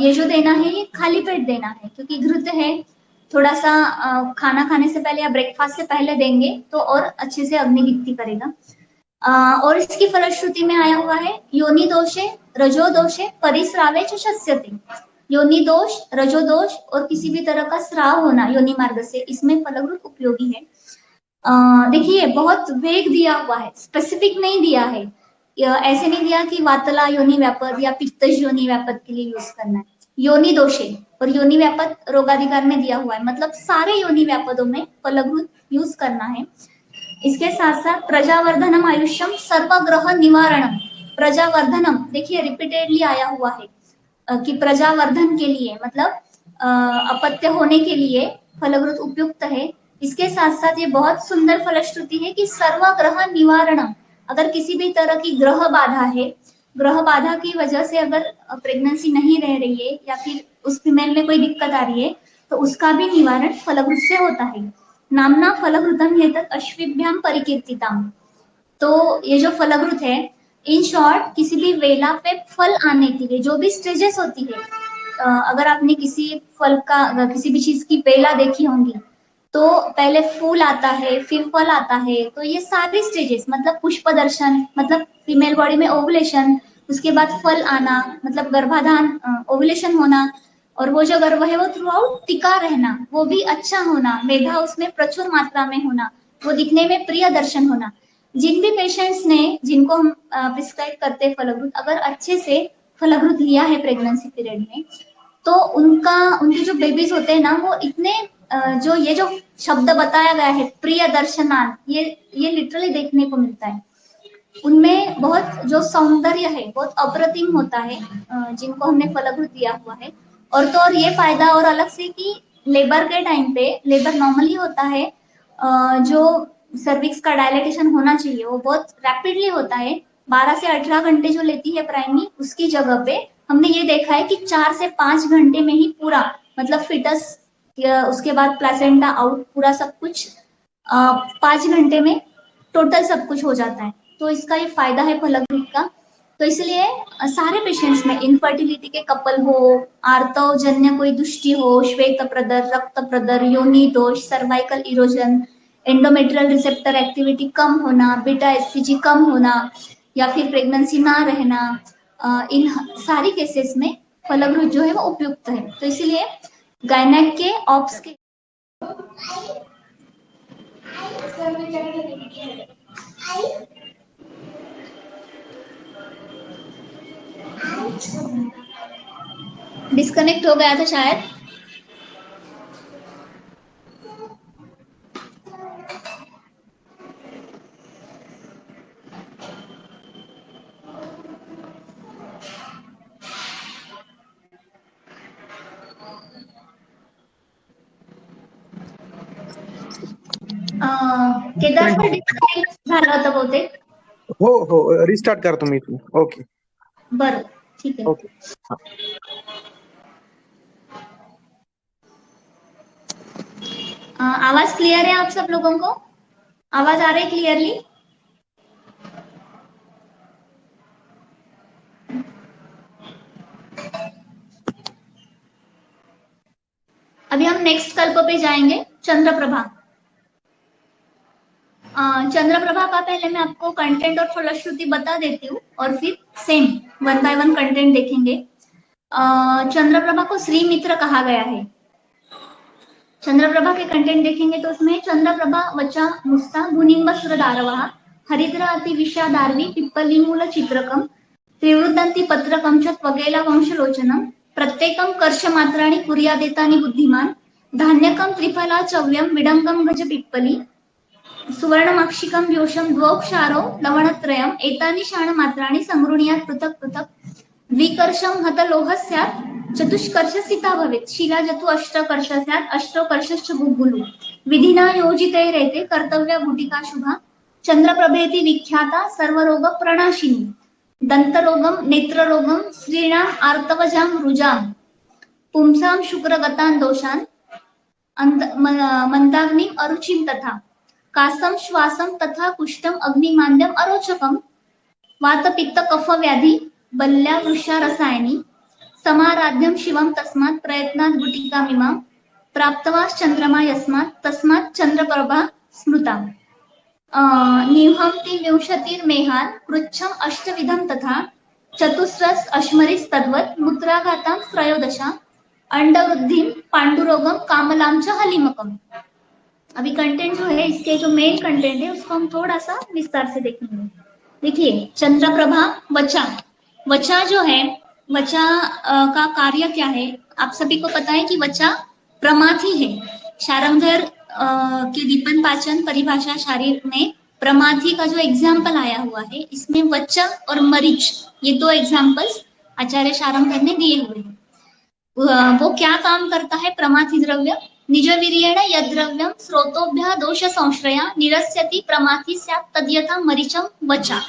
ये जो देना है ये खाली पेट देना है, क्योंकि घृत है, थोड़ा सा खाना खाने से पहले या ब्रेकफास्ट से पहले देंगे तो और अच्छे से अग्निगित्ति करेगा। और इसकी फलश्रुति में आया हुआ है योनि दोषे रजो दोषे परिस्रावे च शस्यते, योनि दोष, रजो दोष और किसी भी तरह का स्राव होना योनि मार्ग से, इसमें फलभूत उपयोगी है। देखिए बहुत वेग दिया हुआ है, स्पेसिफिक नहीं दिया है, ऐसे नहीं दिया कि वातला योनि व्यापद या पित्तज योनि व्यापद के लिए यूज करना है। योनि दोषे और योनि व्यापद रोगाधिकार में दिया हुआ है, मतलब सारे योनि व्यापदों में फलभूत यूज करना है। इसके साथ साथ प्रजावर्धनम आयुष्यम सर्वग्रह निवारणम, प्रजावर्धनम देखिए रिपीटेडली आया हुआ है कि प्रजावर्धन के लिए मतलब अपत्य होने के लिए फलभूत उपयुक्त है। इसके साथ साथ ये बहुत सुंदर फलश्रुति है कि सर्वग्रह निवारणम, अगर किसी भी तरह की ग्रह बाधा है, ग्रह बाधा की वजह से अगर प्रेगनेंसी नहीं रह रही है या फिर उस फीमेल में कोई दिक्कत आ रही है, तो उसका भी निवारण फलभूत से होता है। नामना फलभूतम एतत् अश्विभ्याम परिकीर्तितम, तो ये जो फलभूत है, इन शॉर्ट किसी भी वेला पे फल आने के लिए जो भी स्टेजेस होती है, अगर आपने किसी फल का, किसी भी चीज की बेला देखी होंगी, तो पहले फूल आता है फिर फल आता है, तो ये सारे स्टेजेस मतलब पुष्प दर्शन मतलब फीमेल बॉडी में ओवुलेशन, उसके बाद फल आना मतलब गर्भाधान ओवुलेशन होना, और वो जो गर्भ है वो थ्रू आउट टिका रहना, वो भी अच्छा होना, मेधा उसमें प्रचुर मात्रा में होना, वो दिखने में प्रिय दर्शन होना। जिन भी पेशेंट्स ने, जिनको हम प्रिस्क्राइब करते हैं फलग्रुत, अगर अच्छे से फलग्रुत लिया है प्रेगनेंसी पीरियड में, तो उनके जो बेबीज होते हैं ना, वो इतने जो ये जो शब्द बताया गया है प्रिय दर्शनान, ये लिटरली देखने को मिलता है। उनमें बहुत जो सौंदर्य है बहुत अप्रतिम होता है, जिनको हमने फलग्रुत दिया हुआ है। और तो और ये फायदा और अलग से कि लेबर के टाइम पे, लेबर नॉर्मली होता है, जो सर्विक्स का डायलेटेशन होना चाहिए वो बहुत रैपिडली होता है। 12 से 18 घंटे जो लेती है प्राइमी, उसकी जगह पे हमने ये देखा है कि 4 से 5 घंटे में ही पूरा, मतलब फिटस, उसके बाद प्लेसेंटा आउट, पूरा सब कुछ 5 घंटे में टोटल सब कुछ हो जाता है। तो इसका ये फायदा है फलग्रुत का। तो इसलिए सारे पेशेंट्स में, इनफर्टिलिटी के कपल हो, आर्तव जन्य कोई दुष्टि हो, श्वेत प्रदर, रक्त प्रदर, योनि दोष, cervical erosion, endometrial receptor activity कम होना, बीटा एससीजी कम होना, या फिर प्रेगनेंसी ना रहना, इन सारी केसेस में फलग्रुत जो है वो उपयुक्त है। तो इसीलिए गायनेक के ऑप्स के डिस्कनेक्ट हो गया था शायद। केदार सर डिस्कनेक्ट झालं होतं बहुतेक. हो हो, रिस्टार्ट करतो मी. ओके बरं, ठीक आहे. ओके. आवाज क्लियर है आप सब लोगों को? आवाज आ रही है क्लियरली? अभी हम नेक्स्ट कल्प पे जाएंगे, चंद्रप्रभा। चंद्रप्रभा का पहले मैं आपको कंटेंट और फलश्रुति बता देती हूँ, और फिर same one by one content देखेंगे। चंद्रप्रभा को श्री मित्र कहा गया है। चंद्रप्रभा के कंटेंट देखेंगे तो उसमें चंद्रप्रभा वचा मुस्ता भूनिंब सुरदारवः हरिद्र अति विषादार्वी पिप्पलीमूल चित्रकम त्रिवृद्धांति पत्रकम च त्वगेला वंशलोचनम प्रत्येकम कर्ष मात्राणि कुर्यादेतानि बुद्धिमान धान्यकम त्रिफला चव्यम विडंगम गज पिप्पली सुवर्णमाक्षिकं व्योषं द्वौ क्षारौ लवणत्रयम् एतानि शाणमात्राणि संगृह्णात् पृथक् पृथक् द्विकर्षं हतलोह स्यात् चतुष्कर्षसिता भवेत् शिलाजतु अष्टकर्ष स्यात् अष्टकर्षश्च गुग्गुलु विधिना योजितैरेते कर्तव्या गुटिका शुभा चंद्रप्रभेति विख्याता सर्वरोग प्रणाशिनी दंतरोगम नेत्ररोगम स्त्रीणाम् आर्तवजां रुजां पुंसां शुक्रगतान् दोषान् मंदाग्निम अरुचिम तथा कासम श्वासम तथा कुष्ठम अग्निमांद्यम अरोचकम वात पित्त कफ व्याधि बल्या वृषा रसायनी समाराध्यम शिवम तस्मात् प्रयत्नात् गुटिकामिमां प्राप्तवास चंद्रमा यस्मात् तस्मात् चंद्रप्रभा स्मृता निहंति विंशतिर्मेहान् पृच्छम अष्टविधम तथा चतुस्रस अश्मरिस तद्वत् मूत्राघातां त्रयोदशा अंडवृद्धि पांडुरोगम कामलाम च हलिमकम। अभी कंटेंट जो है, इसके जो मेन कंटेंट है उसको हम थोड़ा सा विस्तार से देखेंगे। देखिए, चंद्रप्रभा वचा, वचा जो है, वचा का कार्य क्या है? आप सभी को पता है कि वचा प्रमाथी है। शारंगधर के दीपन पाचन परिभाषा शारीर में प्रमाथी का जो एग्जाम्पल आया हुआ है, इसमें वचा और मरीच, ये दो एग्जाम्पल्स आचार्य शारंगधर ने दिए हुए हैं। वो क्या काम करता है? प्रमाथी द्रव्य निज वीर्येण यद्रव्यम स्रोतोभ्यः दोष संश्रया निरस्यति प्रमाथी स्यात् तद्यथा मरीचम वचा।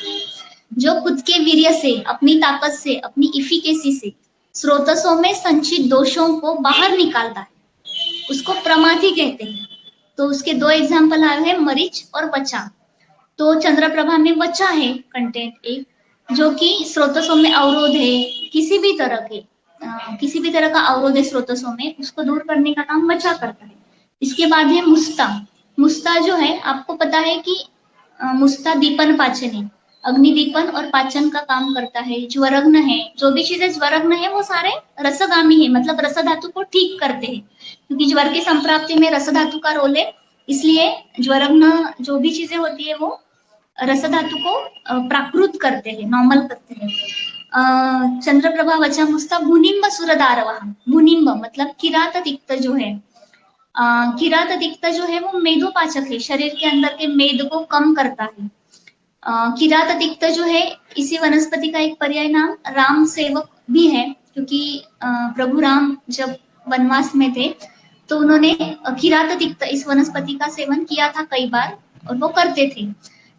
जो खुद के वीर्य से, अपनी ताकत से, अपनी इफिकेसी से स्रोतसों में संचित दोषों को बाहर निकालता है, उसको प्रमाथी कहते हैं। तो उसके दो एग्जाम्पल आए हैं, मरीच और वचा। तो चंद्रप्रभा में वचा है कंटेंट एक, जो कि स्रोतसों में अवरोध है, किसी भी तरह का अवरोध है स्रोतसों में, उसको दूर करने का काम वचा करता है। इसके बाद है मुस्ता। मुस्ता जो है, आपको पता है कि मुस्ता दीपन पाचन है। अग्निदीपन और पाचन का काम करता है। ज्वरग्न है, जो भी चीजें ज्वरग्न है वो सारे रसगामी है, मतलब रस धातु को ठीक करते हैं, क्योंकि ज्वर की संप्राप्ति में रस धातु का रोल है। इसलिए ज्वरग्न जो भी चीजें होती है वो रस धातु को प्राकृत करते हैं, नॉर्मल करते हैं। चंद्रप्रभा वचामुस्ता भूनिम्ब सुरदारवा, भूनिम्ब मतलब किरात तिक्त जो है, किरात तिक्त जो है वो मेदोपाचक है, शरीर के अंदर के मेद को कम करता है। किरात तिक्त जो है इसी वनस्पति का एक पर्याय नाम राम सेवक भी है, क्योंकि प्रभु राम जब वनवास में थे तो उन्होंने किरात तिक्त इस वनस्पति का सेवन किया था कई बार, और वो करते थे।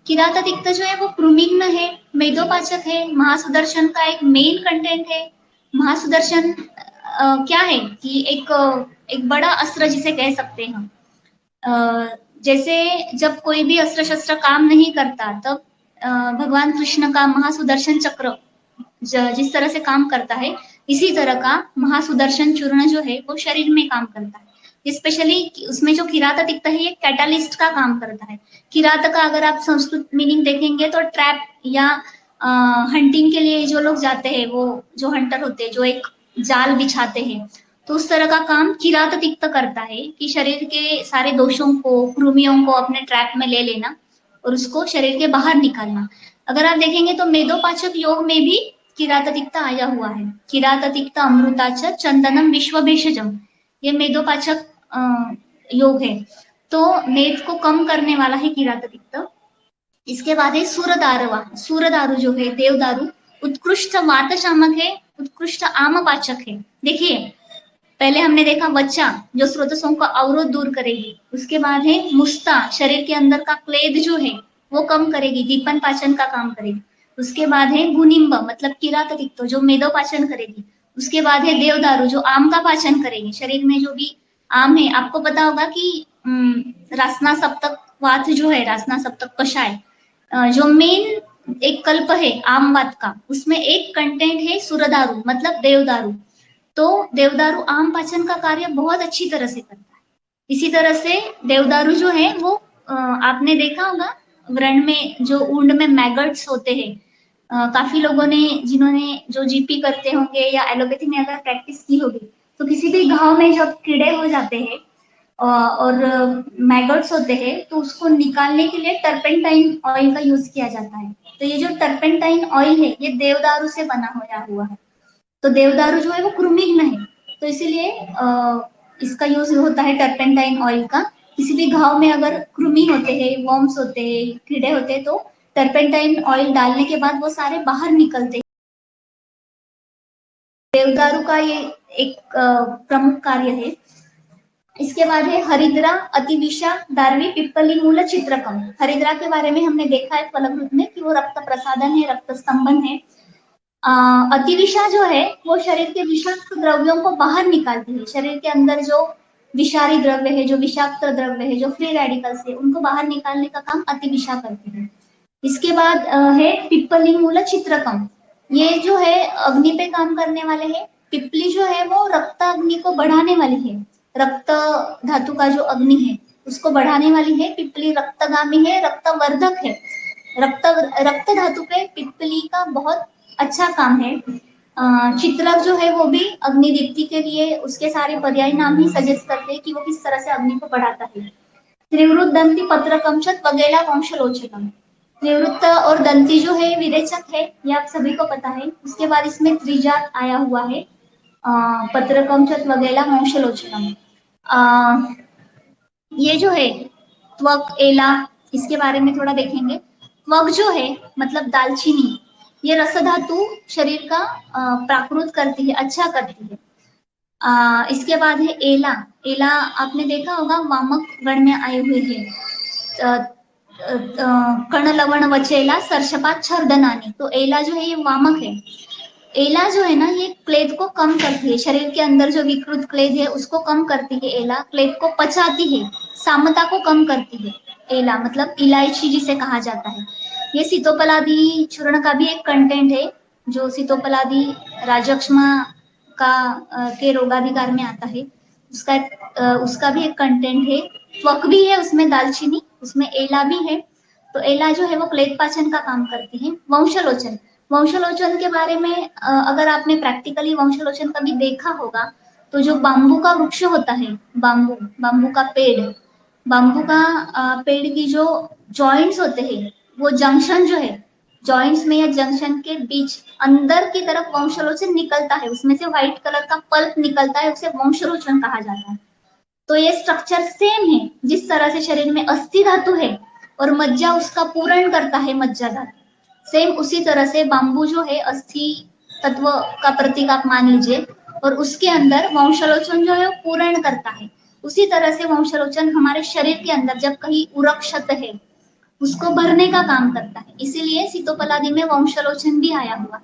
किरात तिक्त जो है वो कृमिघ्न है, मेदोपाचक है, महासुदर्शन का एक मेन कंटेंट है। महासुदर्शन क्या है कि एक बड़ा अस्त्र जिसे कह सकते हैं हम। जैसे जब कोई भी अस्त्र शस्त्र काम नहीं करता तब भगवान कृष्ण का महासुदर्शन चक्र जिस तरह से काम करता है, इसी तरह का महासुदर्शन चूर्ण जो है वो शरीर में काम करता है। स्पेशली उसमें जो किरात तिक्त है ये कैटालिस्ट का काम करता है। किरात का अगर आप संस्कृत मीनिंग देखेंगे तो ट्रैप या हंटिंग के लिए जो लोग जाते हैं, वो जो हंटर होते हैं जो एक जाल बिछाते हैं, तो उस तरह का काम किरात तिक्त करता है कि शरीर के सारे दोषों को, कृमियों को अपने ट्रैप में ले लेना और उसको शरीर के बाहर निकालना। अगर आप देखेंगे तो मेदोपाचक योग में भी किरात तिक्त आया हुआ है। किरात तिक्त अमृताच चंदनम विश्व भेषजम, ये मेदोपाचक योग है, तो मेद को कम करने वाला है किरात तिक्त। इसके बाद है सूरदारवा, सूरदारु जो है देवदारु, उत्कृष्ट वात शामक है, उत्कृष्ट आम पाचक है। देखिए पहले हमने देखा वच्चा जो स्रोतसों का अवरोध दूर करेगी, उसके बाद है मुस्ता, शरीर के अंदर का क्लेद जो है वो कम करेगी, दीपन पाचन का काम करेगी। उसके बाद है भूनिम्ब मतलब किरात तिक्त जो मेदो पाचन करेगी। उसके बाद है देवदारू जो आम का पाचन करेगी, शरीर में जो भी आम है, आपको पता होगा कि रासना सप्तक वात जो है, रासना सप्तक कषाय जो मेन एक कल्प है आम वात का, उसमें एक कंटेंट है सुरदारू मतलब देवदारू। तो देवदारू आम पाचन का कार्य बहुत अच्छी तरह से करता है। इसी तरह से देवदारू जो है वो आपने देखा होगा व्रण में जो ऊंड में मैगट्स होते हैं, काफी लोगों ने जिन्होंने जो जीपी करते होंगे या एलोपैथी में अगर प्रैक्टिस की होगी तो किसी भी घाव में जब कीड़े हो जाते हैं और मैगट्स होते हैं तो उसको निकालने के लिए टर्पेंटाइन ऑयल का यूज किया जाता है। तो ये जो टर्पेंटाइन ऑयल है ये देवदारू से बना हुआ है। तो देवदारू जो है वो कृमिघ्न है, तो इसीलिए इसका यूज होता है टर्पेंटाइन ऑयल का। किसी भी घाव में अगर कृमि होते हैं, वर्म्स होते हैं, कीड़े होते हैं, तो टर्पेंटाइन ऑयल डालने के बाद वो सारे बाहर निकलते हैं। देवदारू का ये एक प्रमुख कार्य है। इसके बाद है हरिद्रा, अतिविषा, दारवी, पिप्पली मूल, चित्रकम। हरिद्रा के बारे में हमने देखा है फलभूत में कि वो रक्त प्रसादन है, रक्त स्तंभन है। अतिविषा जो है वो शरीर के विषाक्त द्रव्यों को बाहर निकालती है। शरीर के अंदर जो विषारी द्रव्य है, जो विषाक्त द्रव्य है, जो फ्री रेडिकल्स है, उनको बाहर निकालने का काम अतिविषा करती है। इसके बाद है पिप्पली मूल, चित्रकम। ये जो है अग्नि पे काम करने वाले हैं। पिप्पली जो है वो रक्त अग्नि को बढ़ाने वाली है, रक्त धातु का जो अग्नि है उसको बढ़ाने वाली है। पिप्पली रक्तगामी है, रक्तवर्धक है। रक्त धातु पे पिप्पली का बहुत अच्छा काम है। चित्रक जो है वो भी अग्निदीप्ति के लिए उसके सारे पर्याय नाम ही सजेस्ट करते हैं कि वो किस तरह से अग्नि को बढ़ाता है। त्रिवृत दंती पत्रकम च वगेला वंशलोचनम, त्रिवृत्त और दंती जो है विरेचक है, ये आप सभी को पता है। उसके बाद इसमें त्रिजात आया हुआ है, पत्रकम च वगेला वंशलोचनम। ये जो है त्वक, एला, इसके बारे में थोड़ा देखेंगे। त्वक जो है मतलब दालचीनी, ये रस धातु शरीर का प्राकृत करती है, अच्छा करती है। इसके बाद है एला। एला आपने देखा होगा वामक गण में आए हुए हैं, कण लवण वचेला सरसपात छर्दनानी, तो एला जो है ये वामक है। एला जो है ना ये क्लेद को कम करती है, शरीर के अंदर जो विकृत क्लेद है उसको कम करती है। एला क्लेद को पचाती है, सामता को कम करती है। एला मतलब इलायची जिसे कहा जाता है। ये सीतोपलादी चूर्ण का भी एक कंटेंट है, जो सीतोपलादी राजक्षमा का के रोगाधिकार में आता है, उसका भी एक कंटेंट है। त्वक भी है उसमें, दालचीनी उसमें, एला भी है। तो एला जो है वो प्लेग पाचन का काम करती है। वंशलोचन, वंशलोचन के बारे में अगर आपने प्रैक्टिकली वंशलोचन कभी देखा होगा, तो जो बाम्बू का वृक्ष होता है, बाम्बू बाम्बू का पेड़, बाम्बू का पेड़ की जो जॉइंट्स होते हैं, वो जंक्शन जो है, जॉइंट्स में या जंक्शन के बीच अंदर की तरफ वंशलोचन निकलता है, उसमें से व्हाइट कलर का पल्प निकलता है, उसे वंशलोचन कहा जाता है। तो ये स्ट्रक्चर सेम है, जिस तरह से शरीर में अस्थि धातु है और मज्जा उसका पूरण करता है, मज्जा धातु, सेम उसी तरह से बाम्बू जो है अस्थि तत्व का प्रतीक आप मान लीजिए, और उसके अंदर वंशलोचन जो है वो पूरण करता है। उसी तरह से वंशलोचन हमारे शरीर के अंदर जब कहीं उरक्षत है, उसको भरने का काम करता है। इसीलिए सीतोपलादी में वंशलोचन भी आया हुआ है।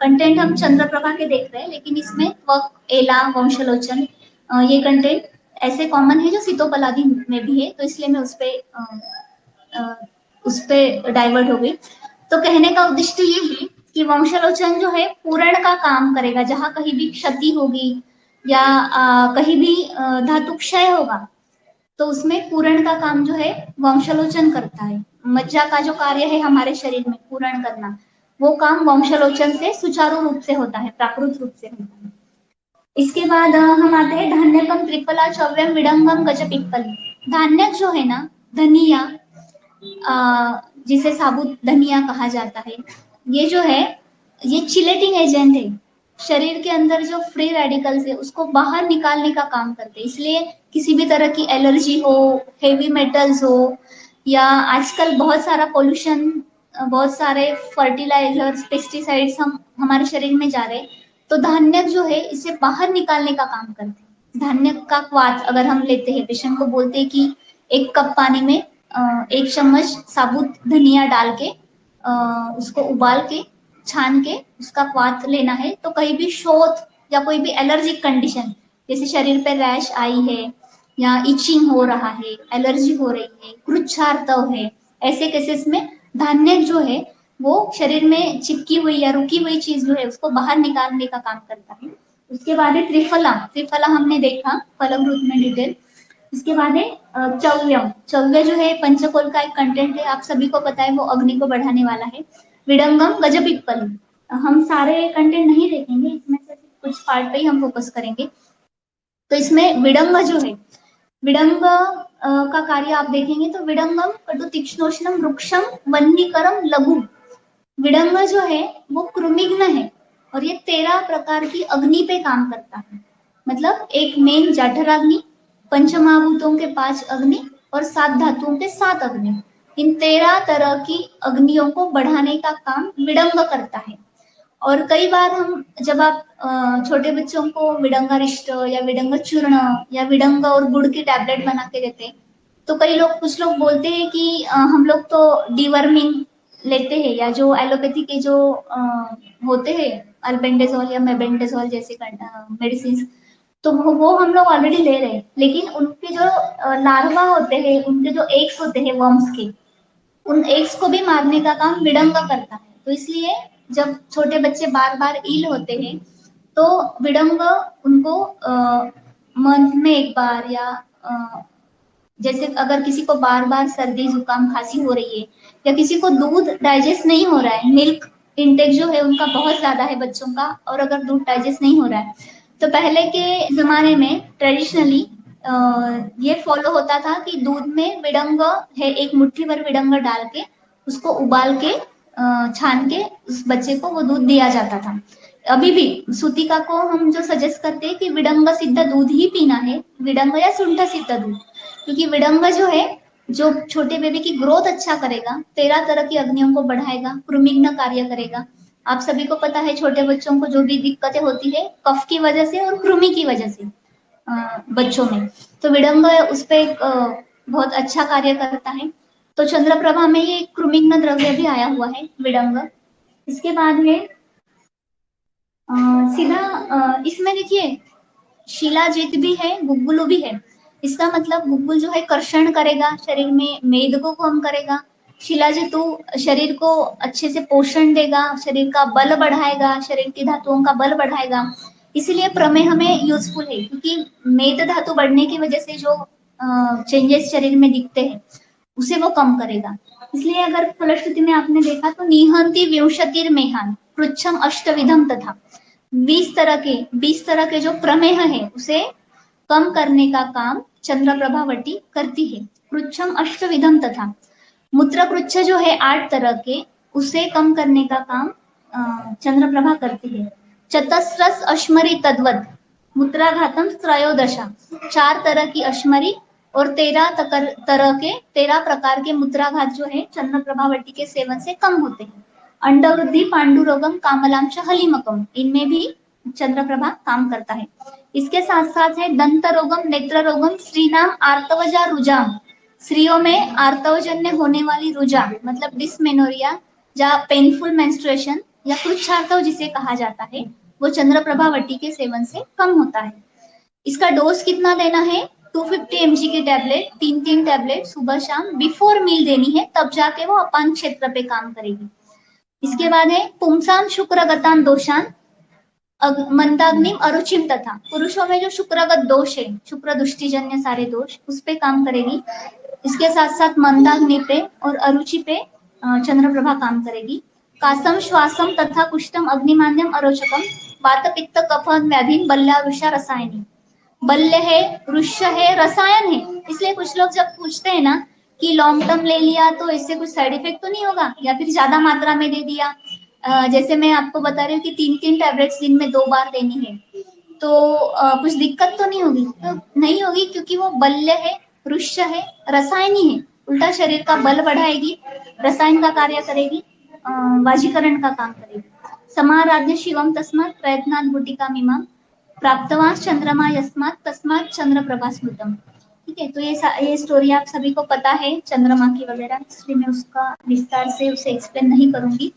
कंटेंट हम चंद्रप्रभा के देख रहे हैं, लेकिन इसमें त्वक, एला, वंशलोचन, ये कंटेंट ऐसे कॉमन है जो सीतोपलादी में भी है, तो इसलिए मैं उस पे डाइवर्ट हो गई। तो कहने का उद्देश्य ये है कि वंशलोचन जो है पूरण का काम करेगा, जहां कहीं भी क्षति होगी या कहीं भी धातु क्षय होगा, तो उसमें पूरण का काम जो है वंशलोचन करता है। मज्जा का जो कार्य है हमारे शरीर में पूरण करना, वो काम वंशलोचन से सुचारू रूप से होता है, प्राकृत रूप से होता है। इसके बाद हम आते हैं धान्यकम, त्रिफला, चौव्यम, विडंगम, गजपिप्पली। धान्य जो है ना, धनिया, जिसे साबुत धनिया कहा जाता है, ये जो है ये चिलेटिंग एजेंट है। शरीर के अंदर जो फ्री रेडिकल्स है उसको बाहर निकालने का काम करते हैं। इसलिए किसी भी तरह की एलर्जी हो, हेवी मेटल्स हो, या आजकल बहुत सारा पोल्यूशन, बहुत सारे फर्टिलाइजर्स, पेस्टिसाइड्स हम हमारे शरीर में जा रहे हैं, तो धान्य जो है इसे बाहर निकालने का काम करते हैं। धान्य का क्वाथ अगर हम लेते हैं, पेशेंट को बोलते हैं कि 1 कप पानी में 1 चम्मच साबुत धनिया डाल के उसको उबाल के छान के उसका क्वाथ लेना है, तो कहीं भी शोथ या कोई भी एलर्जिक कंडीशन, जैसे शरीर पे रैश आई है या इचिंग हो रहा है, एलर्जी हो रही है, कृच्छार्तव है, ऐसे केसेस में धान्य जो है वो शरीर में चिपकी हुई या रुकी हुई चीज जो है उसको बाहर निकालने का काम करता है। उसके बाद है त्रिफला, त्रिफला हमने देखा फलश्रुत में डिटेल। इसके बाद है चौव्यम, चौव्य जो है पंचकोल का एक कंटेंट है, आप सभी को पता है वो अग्नि को बढ़ाने वाला है। विडंगम, गजपिप्पली, हम सारे कंटेंट नहीं देखेंगे, इसमें से कुछ पार्ट पे ही हम फोकस करेंगे। तो इसमें विडंग जो है, विडंग का कार्य आप देखेंगे तो विडंगम कटु तीक्ष्णोष्णम वृक्षम वन्नीकरम लघु। विडंग जो है वो कृमिघ्न है, और ये 13 प्रकार की अग्नि पे काम करता है। मतलब एक मेन जाठराग्नि, पंचमहाभूतों के 5 अग्नि और 7 धातुओं के 7 अग्नि, इन 13 तरह की अग्नियों को बढ़ाने का काम विडंग करता है। और कई बार हम जब आप छोटे बच्चों को विडंगारिष्ट या विडंग चूर्ण या विडंग और गुड़ की टैबलेट बना के देते हैं, तो कई लोग, कुछ लोग बोलते हैं कि हम लोग तो डिवर्मिंग लेते हैं, या जो एलोपैथी के जो होते हैं अल्बेंडाजोल या मेबेंडाजोल जैसे मेडिसिन, तो वो हम लोग ऑलरेडी ले रहे हैं, लेकिन उनके जो लार्वा होते हैं, उनके जो एग्स होते हैं वर्म्स के, उन एग्स को भी मारने का काम विडंग करता है। तो इसलिए जब छोटे बच्चे बार बार इल होते हैं, तो विडंग उनको मंथ में एक बार, या जैसे अगर किसी को बार बार सर्दी जुकाम खांसी हो रही है, या किसी को दूध डाइजेस्ट नहीं हो रहा है, मिल्क इंटेक जो है उनका बहुत ज्यादा है बच्चों का, और अगर दूध डाइजेस्ट नहीं हो रहा है, तो पहले के जमाने में ट्रेडिशनली ये फॉलो होता था कि दूध में विडंग है, एक मुट्ठी भर विडंग डाल के उसको उबाल के छान के उस बच्चे को वो दूध दिया जाता था। अभी भी सूतिका को हम जो सजेस्ट करते हैं कि विडंग सिद्ध दूध ही पीना है, विडंग या सुंठ सिद्ध दूध, क्योंकि विडंग जो है जो छोटे बेबी की ग्रोथ अच्छा करेगा, 13 तरह की अग्नियों को बढ़ाएगा, कृमिघ्न कार्य करेगा। आप सभी को पता है छोटे बच्चों को जो भी दिक्कतें होती है कफ की वजह से और कृमि की वजह से बच्चों में, तो विडंग उस पर बहुत अच्छा कार्य करता है। तो चंद्रप्रभा में ये कृमिघ्न द्रव्य भी आया हुआ है विडंग। इसके बाद है सीधा इसमें देखिए शिलाजीत भी है, गुग्गुलू भी है। इसका मतलब गुग्गुल जो है कर्षण करेगा, शरीर में मेद को कम करेगा। शिलाजितु शरीर को अच्छे से पोषण देगा, शरीर का बल बढ़ाएगा, शरीर की धातुओं का बल बढ़ाएगा। इसीलिए प्रमेय हमें यूजफुल है, क्योंकि मेद धातु बढ़ने की वजह से जो चेंजेस शरीर में दिखते हैं उसे वो कम करेगा। इसलिए अगर फलश्रुति में आपने देखा तो निहंति विंशतिर्मेहान पृच्छम अष्टविधम तथा 20 तरह के जो प्रमेह है उसे कम करने का काम चंद्रप्रभावती करती है। पृच्छम अष्टविधम तथा मूत्रपृच्छ जो है 8 तरह के, उसे कम करने का काम चंद्रप्रभा करती है। चतस्रस अश्मरी तद्वत मूत्राघातम त्रयोदशा 4 तरह की अश्मरी और 13 प्रकार के मूत्राघात जो है चंद्रप्रभावती के सेवन से कम होते हैं। अंडवृद्धि पांडुरोगम कामलांश हलिमकम, इनमें भी चंद्रप्रभा काम करता है। इसके साथ साथ है दंत रोगम नेत्र रोगम श्रीनाम आर्तवजा रुजाम, स्त्रियों में आर्तवजन्य होने वाली रुजा मतलब डिस्मेनोरिया या पेनफुल मेंस्ट्रुएशन या कृच्छार्तव जिसे कहा जाता है, वो चंद्रप्रभावती के सेवन से कम होता है। इसका डोज कितना देना है? 250 mg की टैबलेट, 3 टैबलेट सुबह शाम बिफोर मील देनी है, तब जाके वो अपान क्षेत्र पे काम करेगी। इसके बाद है पुंसाम शुक्रगतान दोषान मंदाग्निम अरुचिम तथा पुरुषों में जो शुक्रगत दोष है, शुक्र दुष्टिजन्य सारे दोष, उस पे काम करेगी। इसके साथ साथ मंदाग्नि पे और अरुचि पे चंद्रप्रभा काम करेगी। कासम श्वासम तथा कुष्ठम अग्निमान्यम अरोचकम वात पित्त कफ व्याधि बल्लावृषा रसायनी, बल्य है, रुष्य है, रसायन है। इसलिए कुछ लोग जब पूछते हैं ना कि लॉन्ग टर्म ले लिया तो इससे कुछ साइड इफेक्ट तो नहीं होगा, या फिर ज्यादा मात्रा में दे दिया, जैसे मैं आपको बता रही हूँ कि 3 टैबलेट्स दिन में 2 बार देनी है, तो कुछ दिक्कत तो नहीं होगी? तो नहीं होगी, क्योंकि वो बल्य है, रुष्य है, रसायनी है, उल्टा शरीर का बल बढ़ाएगी, रसायन का कार्य करेगी, वाजीकरण का काम करेगी। समाराध्य शिवम तस्मात् प्रयत्नात् गुटिका मीमां प्राप्तवान चंद्रमा यस्मात् तस्मात् चंद्रप्रभा स्मृतम। ठीक है, तो ये स्टोरी आप सभी को पता है चंद्रमा की वगैरह, इसलिए मैं उसका विस्तार से उसे एक्सप्लेन नहीं करूंगी।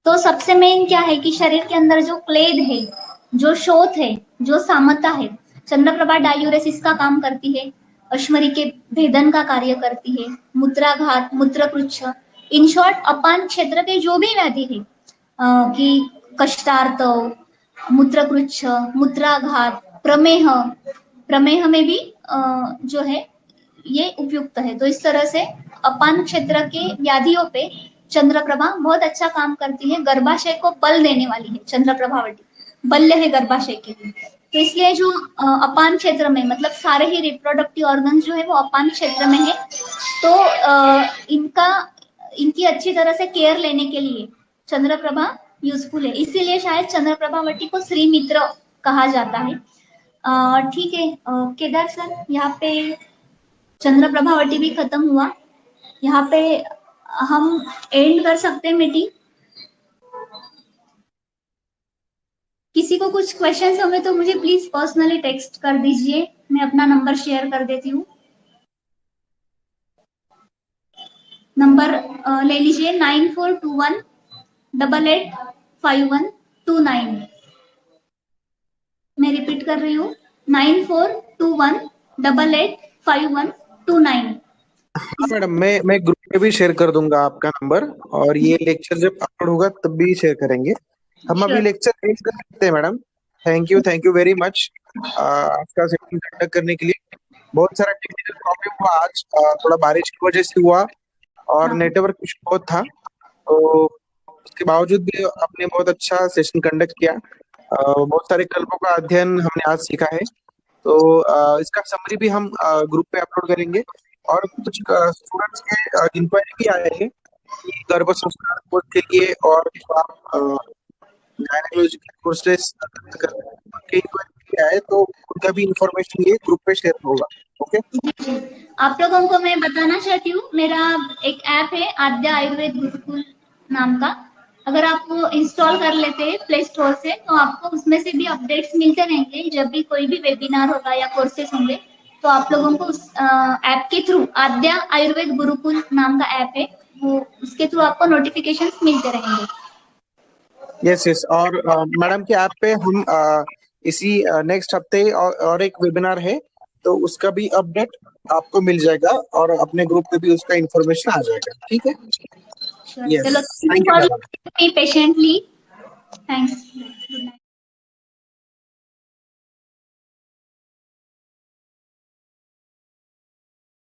तो सबसे मेन क्या है कि शरीर के अंदर जो क्लेद है, जो शोथ है, जो सामता है, चंद्रप्रभा डायूरेसिस का काम करती है, अश्मरी के भेदन का कार्य करती है, मूत्राघात, मूत्रपृच्छ, इन शॉर्ट अपान क्षेत्र के जो भी व्याधि है कि कष्टार्तव, मूत्रकृच्छ, मूत्राघात, प्रमेह, प्रमेह में भी जो है ये उपयुक्त है। तो इस तरह से अपान क्षेत्र के व्याधियों पे चंद्रप्रभा बहुत अच्छा काम करती है। गर्भाशय को बल देने वाली है चंद्रप्रभावती, बल्य है गर्भाशय के लिए। तो इसलिए जो अपान क्षेत्र में मतलब सारे ही रिप्रोडक्टिव ऑर्गन जो है वो अपान क्षेत्र में है, तो इनकी अच्छी तरह से केयर लेने के लिए चंद्रप्रभा यूजफुल है। इसीलिए शायद चंद्रप्रभावती को श्री मित्र कहा जाता है। ठीक है केदार सर, यहाँ पे चंद्रप्रभावती भी खत्म हुआ, यहाँ पे हम एंड कर सकते हैं मीटिंग। किसी को कुछ क्वेश्चंस होंगे तो मुझे प्लीज पर्सनली टेक्स्ट कर दीजिए, मैं अपना नंबर शेयर कर देती हूँ। नंबर ले लीजिए 9421885129। मैं रिपीट कर रही हूँ 9421885129। हाँ मैडम, मैं ग्रुप में भी शेयर कर दूंगा आपका नंबर, और ये लेक्चर जब अपलोड होगा तब भी शेयर करेंगे। हम अभी लेक्चर एंड कर सकते हैं madam. Thank you very much आपका सेशन कंडक्ट करने के लिए। बहुत सारा टेक्निकल प्रॉब्लम हुआ आज, थोड़ा बारिश की वजह से हुआ और नेटवर्क इशू बहुत था, तो उसके बावजूद भी आपने बहुत अच्छा सेशन कंडक्ट किया। बहुत सारे कल्पों का अध्ययन हमने आज सीखा है, तो इसका समरी भी हम ग्रुप पे अपलोड करेंगे। और कुछ स्टूडेंट्स के इंक्वायरी भी आए हैं कि गर्भ संस्कार कोर्स के लिए और गायनेकोलॉजी के कोर्सेज के इंक्वायरी आए, तो उनका भी इंफॉर्मेशन ये ग्रुप पे शेयर होगा। ओके, आप लोगों को मैं बताना चाहती हूँ, मेरा एक ऐप है आद्या आयुर्वेद गुरुकुल नाम का, अगर आप वो इंस्टॉल कर लेते हैं प्ले स्टोर से तो आपको उसमें से भी अपडेट्स मिलते रहेंगे। जब भी कोई भी वेबिनार होगा या कोर्सेज होंगे तो आप लोगों को उस ऐप के थ्रू, आद्या आयुर्वेद गुरुकुल नाम का ऐप है, वो उसके थ्रू आपको नोटिफिकेशंस मिलते रहेंगे। यस, और मैडम के ऐप पे हम इसी नेक्स्ट हफ्ते और एक वेबिनार है, तो उसका भी अपडेट आपको मिल जाएगा और अपने ग्रुप पे भी उसका इंफॉर्मेशन आ जाएगा। ठीक है, चलो, thank you for patiently, thanks.